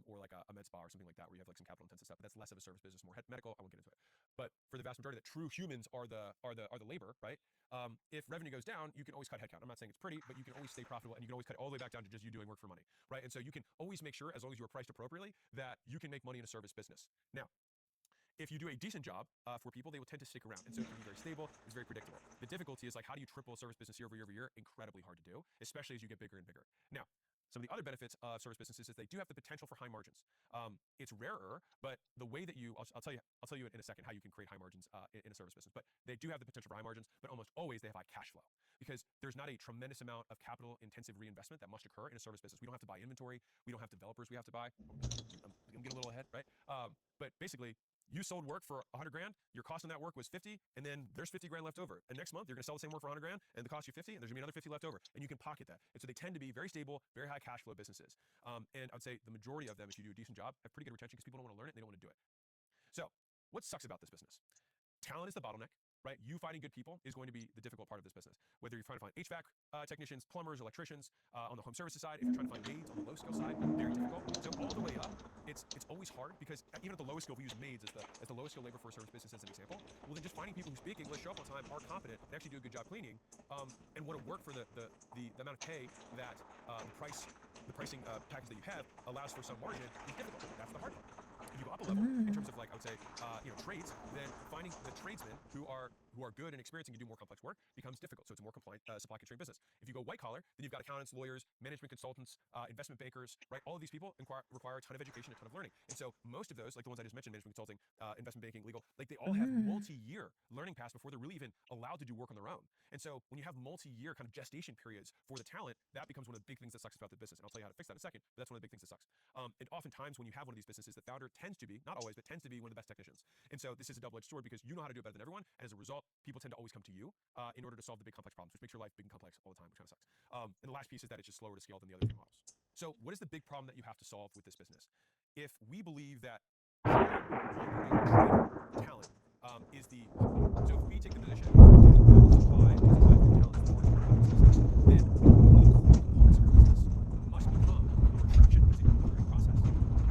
or like a med spa or something like that, where you have like some capital intensive stuff. But that's less of a service business, more medical. I won't get into it. But for the vast majority, the true humans are the labor, right? If revenue goes down, you can always cut headcount. I'm not saying it's pretty, but you can always stay profitable and you can always cut all the way back down to just you doing work for money, right? And so you can always make sure, as long as you are priced appropriately, that you can make money in a service business. Now, if you do a decent job for people, they will tend to stick around. And so it can be very stable. It's very predictable. The difficulty is like, how do you triple a service business year over year over year? Incredibly hard to do, especially as you get bigger and bigger. Now, some of the other benefits of service businesses is they do have the potential for high margins. It's rarer, but the way that I'll tell you in a second how you can create high margins in a service business. But they do have the potential for high margins, but almost always they have high cash flow because there's not a tremendous amount of capital intensive reinvestment that must occur in a service business. We don't have to buy inventory. We don't have developers we have to buy. I'm getting a little ahead, right? But basically, you sold work for 100 grand, your cost on that work was 50, and then there's 50 grand left over. And next month, you're gonna sell the same work for 100 grand, and it costs you 50, and there's gonna be another 50 left over, and you can pocket that. And so they tend to be very stable, very high cash flow businesses. And I would say the majority of them, if you do a decent job, have pretty good retention because people don't wanna learn it, and they don't wanna do it. So what sucks about this business? Talent is the bottleneck, right? You finding good people is going to be the difficult part of this business. Whether you're trying to find HVAC technicians, plumbers, electricians, on the home services side, if you're trying to find maids on the low skill side, very difficult. So all the way up, it's always hard because even at the lowest skill, if we use maids as the lowest skill labor for a service business as an example, well then just finding people who speak English, show up on time, are competent, and actually do a good job cleaning, and want to work for the amount of pay that the pricing package that you have allows for some margin is difficult. That's the hard part. If you go up a level in terms of like I would say trades, then finding the tradesmen who are good and experienced and can do more complex work becomes difficult. So it's a more compliant supply constrained business. If you go white collar, then you've got accountants, lawyers, management consultants, investment bankers, right? All of these people require a ton of education, a ton of learning. And so most of those, like the ones I just mentioned, management consulting, investment banking, legal, like they all have multi-year learning paths before they're really even allowed to do work on their own. And so when you have multi-year kind of gestation periods for the talent, that becomes one of the big things that sucks about the business. And I'll tell you how to fix that in a second, but that's one of the big things that sucks. And oftentimes when you have one of these businesses, the founder tends to be, not always, but tends to be one of the best technicians. And so this is a double-edged sword because you know how to do it better than everyone. And as a result, people tend to always come to you in order to solve the big complex problems, which makes your life big and complex all the time, which kind of sucks. And the last piece is that it's just slower to scale than the other three models. So what is the big problem that you have to solve with this business? If we believe that talent is the, so if we take the position that supply talent is the business, then components of your business must become your attraction as a recruiting process.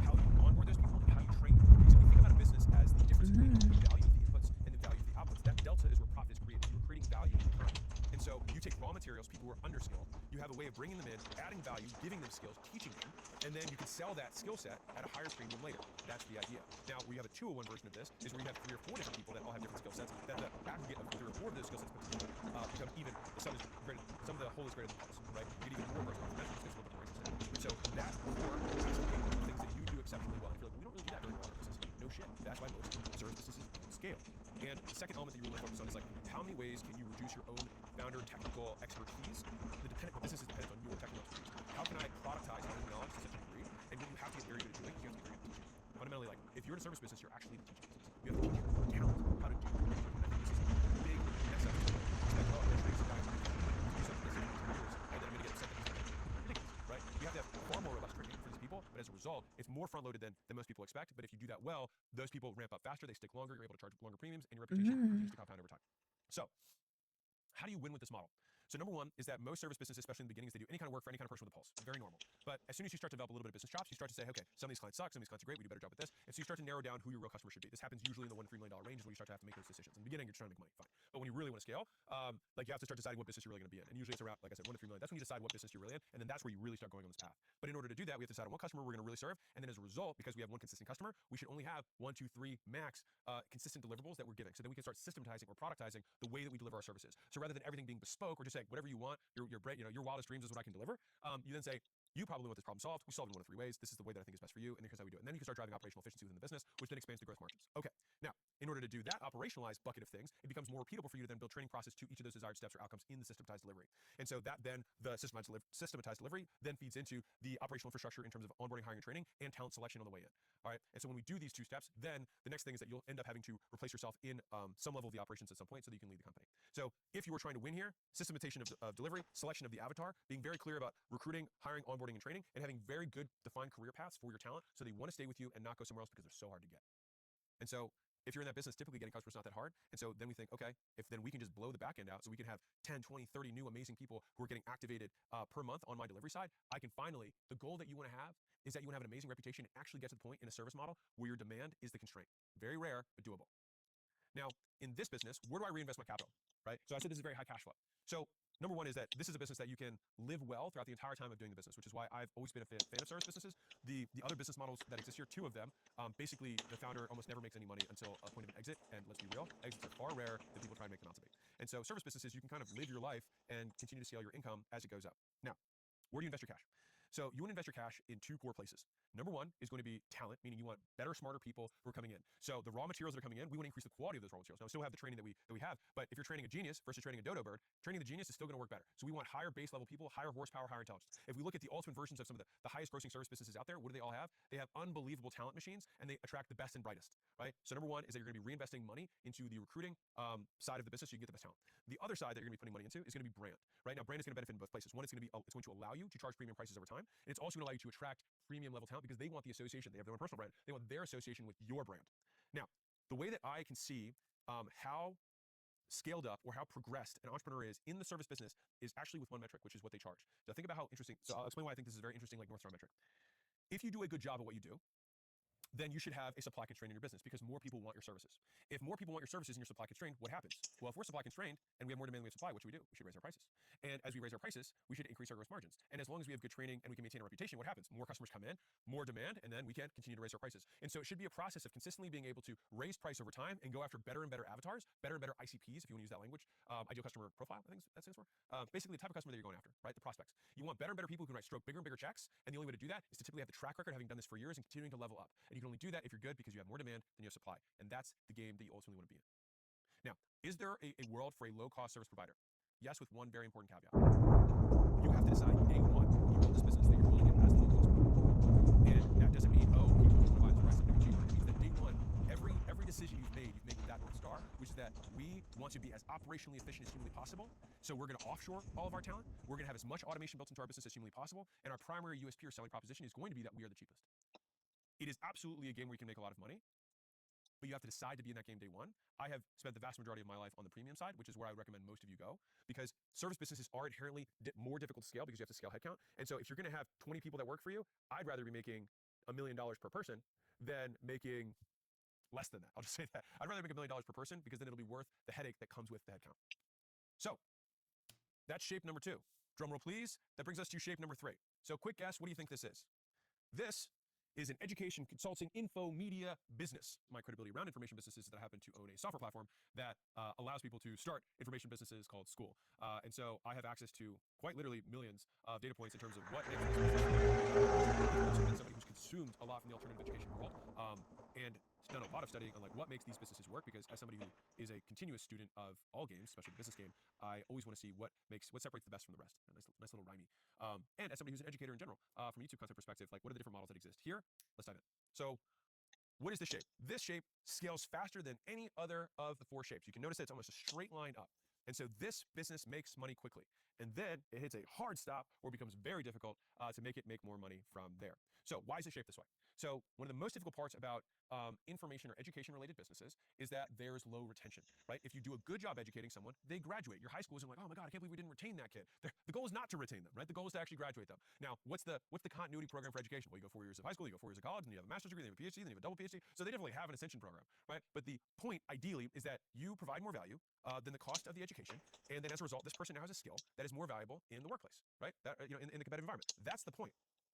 How you onboard those people and how you train them. Because if you think about a business as the difference between the value of the inputs and the value of the outputs, that delta is where profit is created. You're creating value in return. And so you take raw materials, people who are underskilled, you have a way of bringing them in, adding value, giving them skills, teaching them, and then you can sell that skill set at a higher premium later. That's the idea. Now, we have a 201 version of this, is where you have 3 or 4 different people that all have different skill sets, that the aggregate of 3 or 4 of those skill sets put together become even, the sum of the whole is greater than the parts, right? You get even more gross profit. That's what gets a little bit more interesting. And so that core has to be one of the things that you do exceptionally well. And you're like, we don't really do that very well in our business. No shit. That's why most service businesses scale. And the second element that you really focus on is like, how many ways can you reduce your own founder technical expertise? The business is dependent on your technical expertise. How can I productize my own knowledge to such a degree? And what you have to get very good at doing, you have to be very good at teaching. Fundamentally, like, if you're in a service business, you're actually in the teaching business. You have to teach your talent how to do it. And I think this is a big mess up. It's like, oh, I'm going to train some guys who can do something this in 2 years, and then I'm going to get upset that he's not ridiculous, right? You have to have far more robust training for these people, but as a result, it's more front-loaded than most people expect. But if you do that well, those people ramp up faster, they stick longer, you're able to charge longer premiums, and your reputation continues to compound over time. So, how do you win with this model? So number one is that most service businesses, especially in the beginning, is they do any kind of work for any kind of person with a pulse. Very normal. But as soon as you start to develop a little bit of business chops, you start to say, okay, some of these clients suck, some of these clients are great, we do a better job at this. And so you start to narrow down who your real customer should be. This happens usually in the $1 to $3 million range is when you start to have to make those decisions. In the beginning, you're trying to make money, fine. But when you really want to scale, like you have to start deciding what business you're really going to be in. And usually it's around, like I said, 1 to 3 million. That's when you decide what business you're really in. And then that's where you really start going on this path. But in order to do that, we have to decide on what customer we're going to really serve. And then as a result, because we have one consistent customer, we should only have 1, 2, 3 max consistent deliverables that we're giving. So then we can start systematizing or productizing the way that we deliver our services. So rather than everything being bespoke or just saying whatever you want, your brain, your wildest dreams is what I can deliver, you then say, you probably want this problem solved. We solve it in 1 of 3 ways. This is the way that I think is best for you, and here's how we do it. And then you can start driving operational efficiency within the business, which then expands the growth margins. Okay. Now, in order to do that operationalized bucket of things, it becomes more repeatable for you to then build training process to each of those desired steps or outcomes in the systematized delivery. And so that then the systematized delivery then feeds into the operational infrastructure in terms of onboarding, hiring, and training, and talent selection on the way in. All right. And so when we do these 2 steps, then the next thing is that you'll end up having to replace yourself in some level of the operations at some point so that you can lead the company. So if you were trying to win here, systematization of delivery, selection of the avatar, being very clear about recruiting, hiring, onboarding, and training, and having very good defined career paths for your talent so they want to stay with you and not go somewhere else because they're so hard to get. And so if you're in that business, typically getting customers is not that hard. And so then we think, okay, if then we can just blow the back end out so we can have 10, 20, 30 new amazing people who are getting activated per month on my delivery side, I can finally, the goal that you want to have is that you want to have an amazing reputation and actually get to the point in a service model where your demand is the constraint. Very rare, but doable. Now, in this business, where do I reinvest my capital, right? So I said this is very high cash flow. So number one is that this is a business that you can live well throughout the entire time of doing the business, which is why I've always been a fan of service businesses. The other business models that exist here, 2 of them, basically the founder almost never makes any money until a point of an exit. And let's be real, exits are far rare than people try to make them out to be. And so service businesses, you can kind of live your life and continue to scale your income as it goes up. Now, where do you invest your cash? So you want to invest your cash in 2 core places. Number one is going to be talent, meaning you want better, smarter people who are coming in. So the raw materials that are coming in, we want to increase the quality of those raw materials. Now, we still have the training that we have, but if you're training a genius versus training a dodo bird, training the genius is still going to work better. So we want higher base level people, higher horsepower, higher intelligence. If we look at the ultimate versions of some of the highest grossing service businesses out there, what do they all have? They have unbelievable talent machines, and they attract the best and brightest, right? So number one is that you're going to be reinvesting money into the recruiting side of the business so you can get the best talent. The other side that you're going to be putting money into is going to be brand, right? Now, brand is going to benefit in both places. One, it's going to allow you to charge premium prices over time, and it's also going to allow you to attract premium level talent because they want the association. They have their own personal brand. They want their association with your brand. Now, the way that I can see how scaled up or how progressed an entrepreneur is in the service business is actually with one metric, which is what they charge. So think about how interesting. So I'll explain why I think this is very interesting, like North Star metric. If you do a good job at what you do, then you should have a supply constraint in your business because more people want your services. If more people want your services and you're supply constrained, what happens? Well, if we're supply constrained and we have more demand than we have supply, what should we do? We should raise our prices. And as we raise our prices, we should increase our gross margins. And as long as we have good training and we can maintain a reputation, what happens? More customers come in, more demand, and then we can continue to raise our prices. And so it should be a process of consistently being able to raise price over time and go after better and better avatars, better and better ICPs, if you want to use that language, ideal customer profile, I think that stands for. Basically the type of customer that you're going after, right? The prospects. You want better and better people who can stroke bigger and bigger checks. And the only way to do that is to typically have the track record, having done this for years and continuing to level up. And you can only do that if you're good because you have more demand than you have supply. And that's the game that you ultimately want to be in. Now, is there a world for a low-cost service provider? Yes, with one very important caveat. You have to decide day one when you build this business that you're building it as the low-cost provider. And that doesn't mean, oh, people will provide the price something cheaper. It means that day one, every decision you've made with that North Star, which is that we want to be as operationally efficient as humanly possible. So we're going to offshore all of our talent. We're going to have as much automation built into our business as humanly possible. And our primary USP or selling proposition is going to be that we are the cheapest. It is absolutely a game where you can make a lot of money, but you have to decide to be in that game day one. I have spent the vast majority of my life on the premium side, which is where I would recommend most of you go, because service businesses are inherently more difficult to scale because you have to scale headcount. And so if you're going to have 20 people that work for you, I'd rather be making $1 million per person than making less than that. I'll just say that. I'd rather make $1 million per person because then it'll be worth the headache that comes with the headcount. So that's shape number 2. Drum roll, please. That brings us to shape number 3. So quick guess, what do you think this is? This is an education, consulting, info, media business. My credibility around information businesses is that I happen to own a software platform that allows people to start information businesses called School. And so I have access to quite literally millions of data points in terms of what makes this business. I've also been somebody who's consumed a lot from the alternative education world and done a lot of studying on like what makes these businesses work, because as somebody who is a continuous student of all games, especially the business game, I always want to see what separates the best from the rest. A nice little rhymey. And as somebody who's an educator in general, from a YouTube content perspective, like what are the different models that exist here? Let's dive in. So what is this shape? This shape scales faster than any other of the 4 shapes. You can notice that it's almost a straight line up. And so this business makes money quickly. And then it hits a hard stop where it becomes very difficult to make it make more money from there. So why is it shaped this way? So one of the most difficult parts about information or education related businesses is that there's low retention, right? If you do a good job educating someone, they graduate. Your high school isn't like, oh my God, I can't believe we didn't retain that kid. The goal is not to retain them, right? The goal is to actually graduate them. Now, what's the continuity program for education? Well, you go 4 years of high school, you go 4 years of college, and you have a master's degree, then you have a PhD, then you have a double PhD. So they definitely have an ascension program, right? But the point, ideally, is that you provide more value than the cost of the education, and then as a result, this person now has a skill that is more valuable in the workplace, right? That, in the competitive environment. That's the point.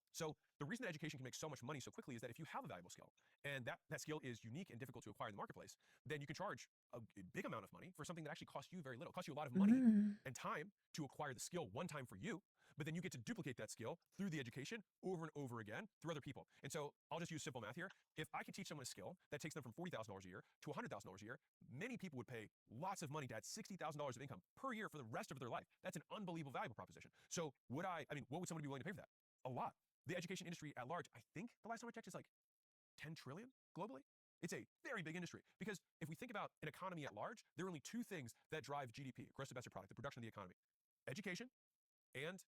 So the reason that education can make so much money so quickly is that if you have a valuable skill and that skill is unique and difficult to acquire in the marketplace, then you can charge a big amount of money for something that actually costs you very little. It costs you a lot of money and time to acquire the skill one time for you, but then you get to duplicate that skill through the education over and over again through other people. And so I'll just use simple math here. If I can teach someone a skill that takes them from $40,000 a year to $100,000 a year, many people would pay lots of money to add $60,000 of income per year for the rest of their life. That's an unbelievable valuable proposition. So what would somebody be willing to pay for that? A lot. The education industry at large, I think the last time I checked is like 10 trillion globally. It's a very big industry because if we think about an economy at large, there are only two things that drive GDP, gross domestic product, the production of the economy: education and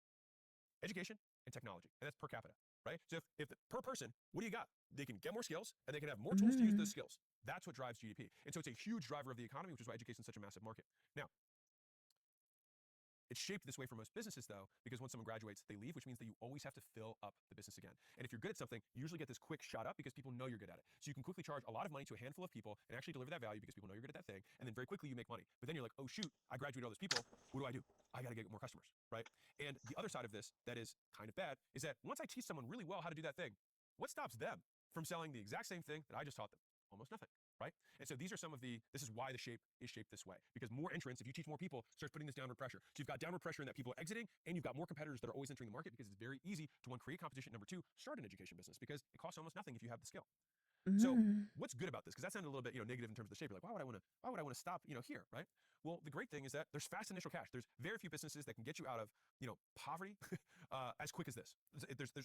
technology, and that's per capita, right? So if per person, what do you got? They can get more skills and they can have more tools to use those skills. That's what drives GDP, and so it's a huge driver of the economy, which is why education is such a massive market. Now, it's shaped this way for most businesses, though, because once someone graduates, they leave, which means that you always have to fill up the business again. And if you're good at something, you usually get this quick shot up because people know you're good at it. So you can quickly charge a lot of money to a handful of people and actually deliver that value because people know you're good at that thing. And then very quickly you make money. But then you're like, oh shoot, I graduated all those people. What do? I got to get more customers, right? And the other side of this that is kind of bad is that once I teach someone really well how to do that thing, what stops them from selling the exact same thing that I just taught them? Almost nothing. Right? And so these are some of this is why the shape is shaped this way, because more entrants, if you teach more people, starts putting this downward pressure. So you've got downward pressure in that people are exiting, and you've got more competitors that are always entering the market because it's very easy to, one, create competition, number two, start an education business because it costs almost nothing if you have the skill. So what's good about this? Because that sounded a little bit, negative in terms of the shape. You're like, why would I want to stop, here, right? Well, the great thing is that there's fast initial cash. There's very few businesses that can get you out of, poverty as quick as this.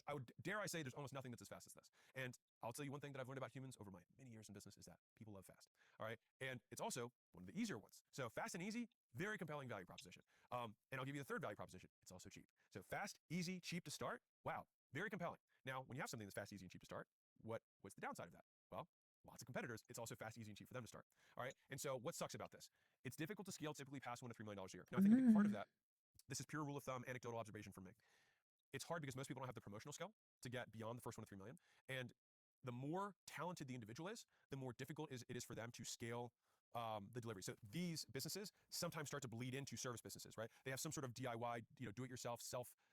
I would dare I say there's almost nothing that's as fast as this. And I'll tell you one thing that I've learned about humans over my many years in business is that people love fast. All right. And it's also one of the easier ones. So fast and easy, very compelling value proposition. And I'll give you the third value proposition. It's also cheap. So fast, easy, cheap to start. Wow. Very compelling. Now, when you have something that's fast, easy, and cheap to start, what's the downside of that? Well, lots of competitors. It's also fast, easy, and cheap for them to start. All right. And so what sucks about this? It's difficult to scale typically past $1 to $3 million a year. Now, I think a big part of that, this is pure rule of thumb, anecdotal observation from me. It's hard because most people don't have the promotional skill to get beyond the first $1 to $3 million. And the more talented the individual is, the more difficult it is for them to scale the delivery. So these businesses sometimes start to bleed into service businesses, right? They have some sort of DIY, do-it-yourself,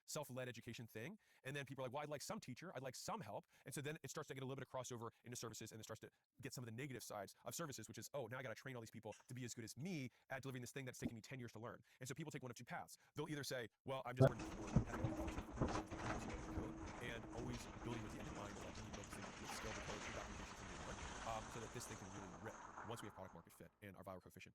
self-led education thing. And then people are like, well, I'd like some teacher, I'd like some help. And so then it starts to get a little bit of crossover into services, and it starts to get some of the negative sides of services, which is, oh, now I got to train all these people to be as good as me at delivering this thing that's taken me 10 years to learn. And so people take one of two paths. They'll either say, well, I'm just learning more and always building with the end in mind of like, you build this thing with skill, the code, the documentation from day one, so that this thing can really rip once we have product market fit and our value coefficient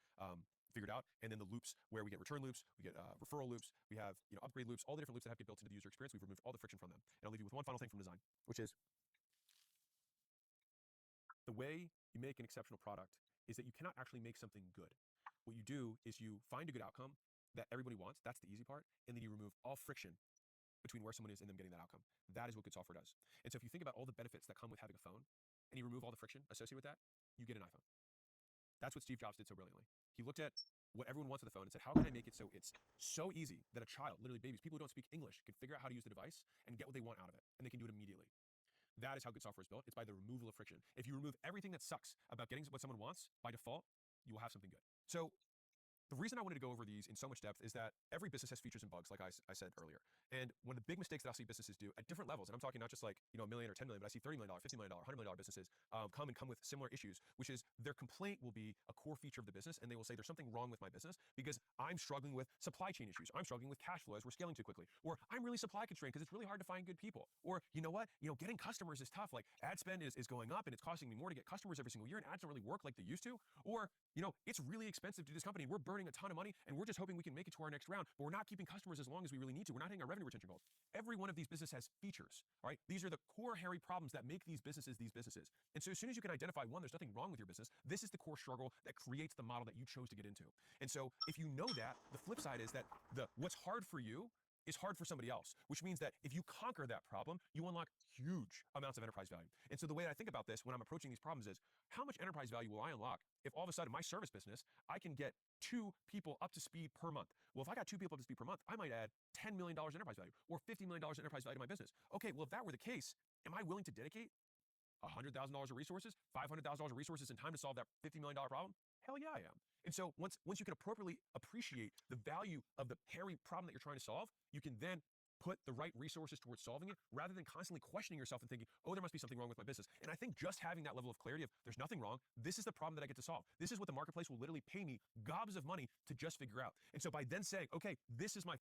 figured out. And then the loops where we get return loops, we get referral loops, we have upgrade loops, all the different loops that have to be built into the user experience. We've removed all the friction from them. And I'll leave you with one final thing from design, which is the way you make an exceptional product is that you cannot actually make something good. What you do is you find a good outcome that everybody wants. That's the easy part. And then you remove all friction between where someone is and them getting that outcome. That is what good software does. And so if you think about all the benefits that come with having a phone and you remove all the friction associated with that, you get an iPhone. That's what Steve Jobs did so brilliantly. He looked at what everyone wants with the phone and said, how can I make it so it's so easy that a child, literally babies, people who don't speak English, can figure out how to use the device and get what they want out of it, and they can do it immediately. That is how good software is built. It's by the removal of friction. If you remove everything that sucks about getting what someone wants, by default, you will have something good. So the reason I wanted to go over these in so much depth is that every business has features and bugs, like I said earlier. And one of the big mistakes that I see businesses do at different levels, and I'm talking not just like $1 million or $10 million, but I see $30 million, $50 million, $100 million businesses come with similar issues, which is their complaint will be a core feature of the business, and they will say there's something wrong with my business because I'm struggling with supply chain issues, I'm struggling with cash flow as we're scaling too quickly, or I'm really supply constrained because it's really hard to find good people, or you know what, getting customers is tough. Like ad spend is going up and it's costing me more to get customers every single year, and ads don't really work like they used to, or it's really expensive to do this company. We're burning a ton of money and we're just hoping we can make it to our next round, but we're not keeping customers as long as we really need to. We're not hitting our revenue retention goals. Every one of these businesses has features, all right? These are the core hairy problems that make these businesses. And so as soon as you can identify, one, there's nothing wrong with your business, this is the core struggle that creates the model that you chose to get into. And so if you know that, the flip side is that what's hard for you is hard for somebody else, which means that if you conquer that problem, you unlock huge amounts of enterprise value. And so the way I think about this when I'm approaching these problems is, how much enterprise value will I unlock if all of a sudden my service business, I can get 2 people up to speed per month? Well, if I got 2 people up to speed per month, I might add $10 million in enterprise value or $50 million in enterprise value to my business. Okay, well, if that were the case, am I willing to dedicate $100,000 of resources, $500,000 of resources and time to solve that $50 million problem? Hell yeah, I am. And so once you can appropriately appreciate the value of the hairy problem that you're trying to solve, you can then put the right resources towards solving it rather than constantly questioning yourself and thinking, oh, there must be something wrong with my business. And I think just having that level of clarity of there's nothing wrong, this is the problem that I get to solve. This is what the marketplace will literally pay me gobs of money to just figure out. And so by then saying, okay, this is my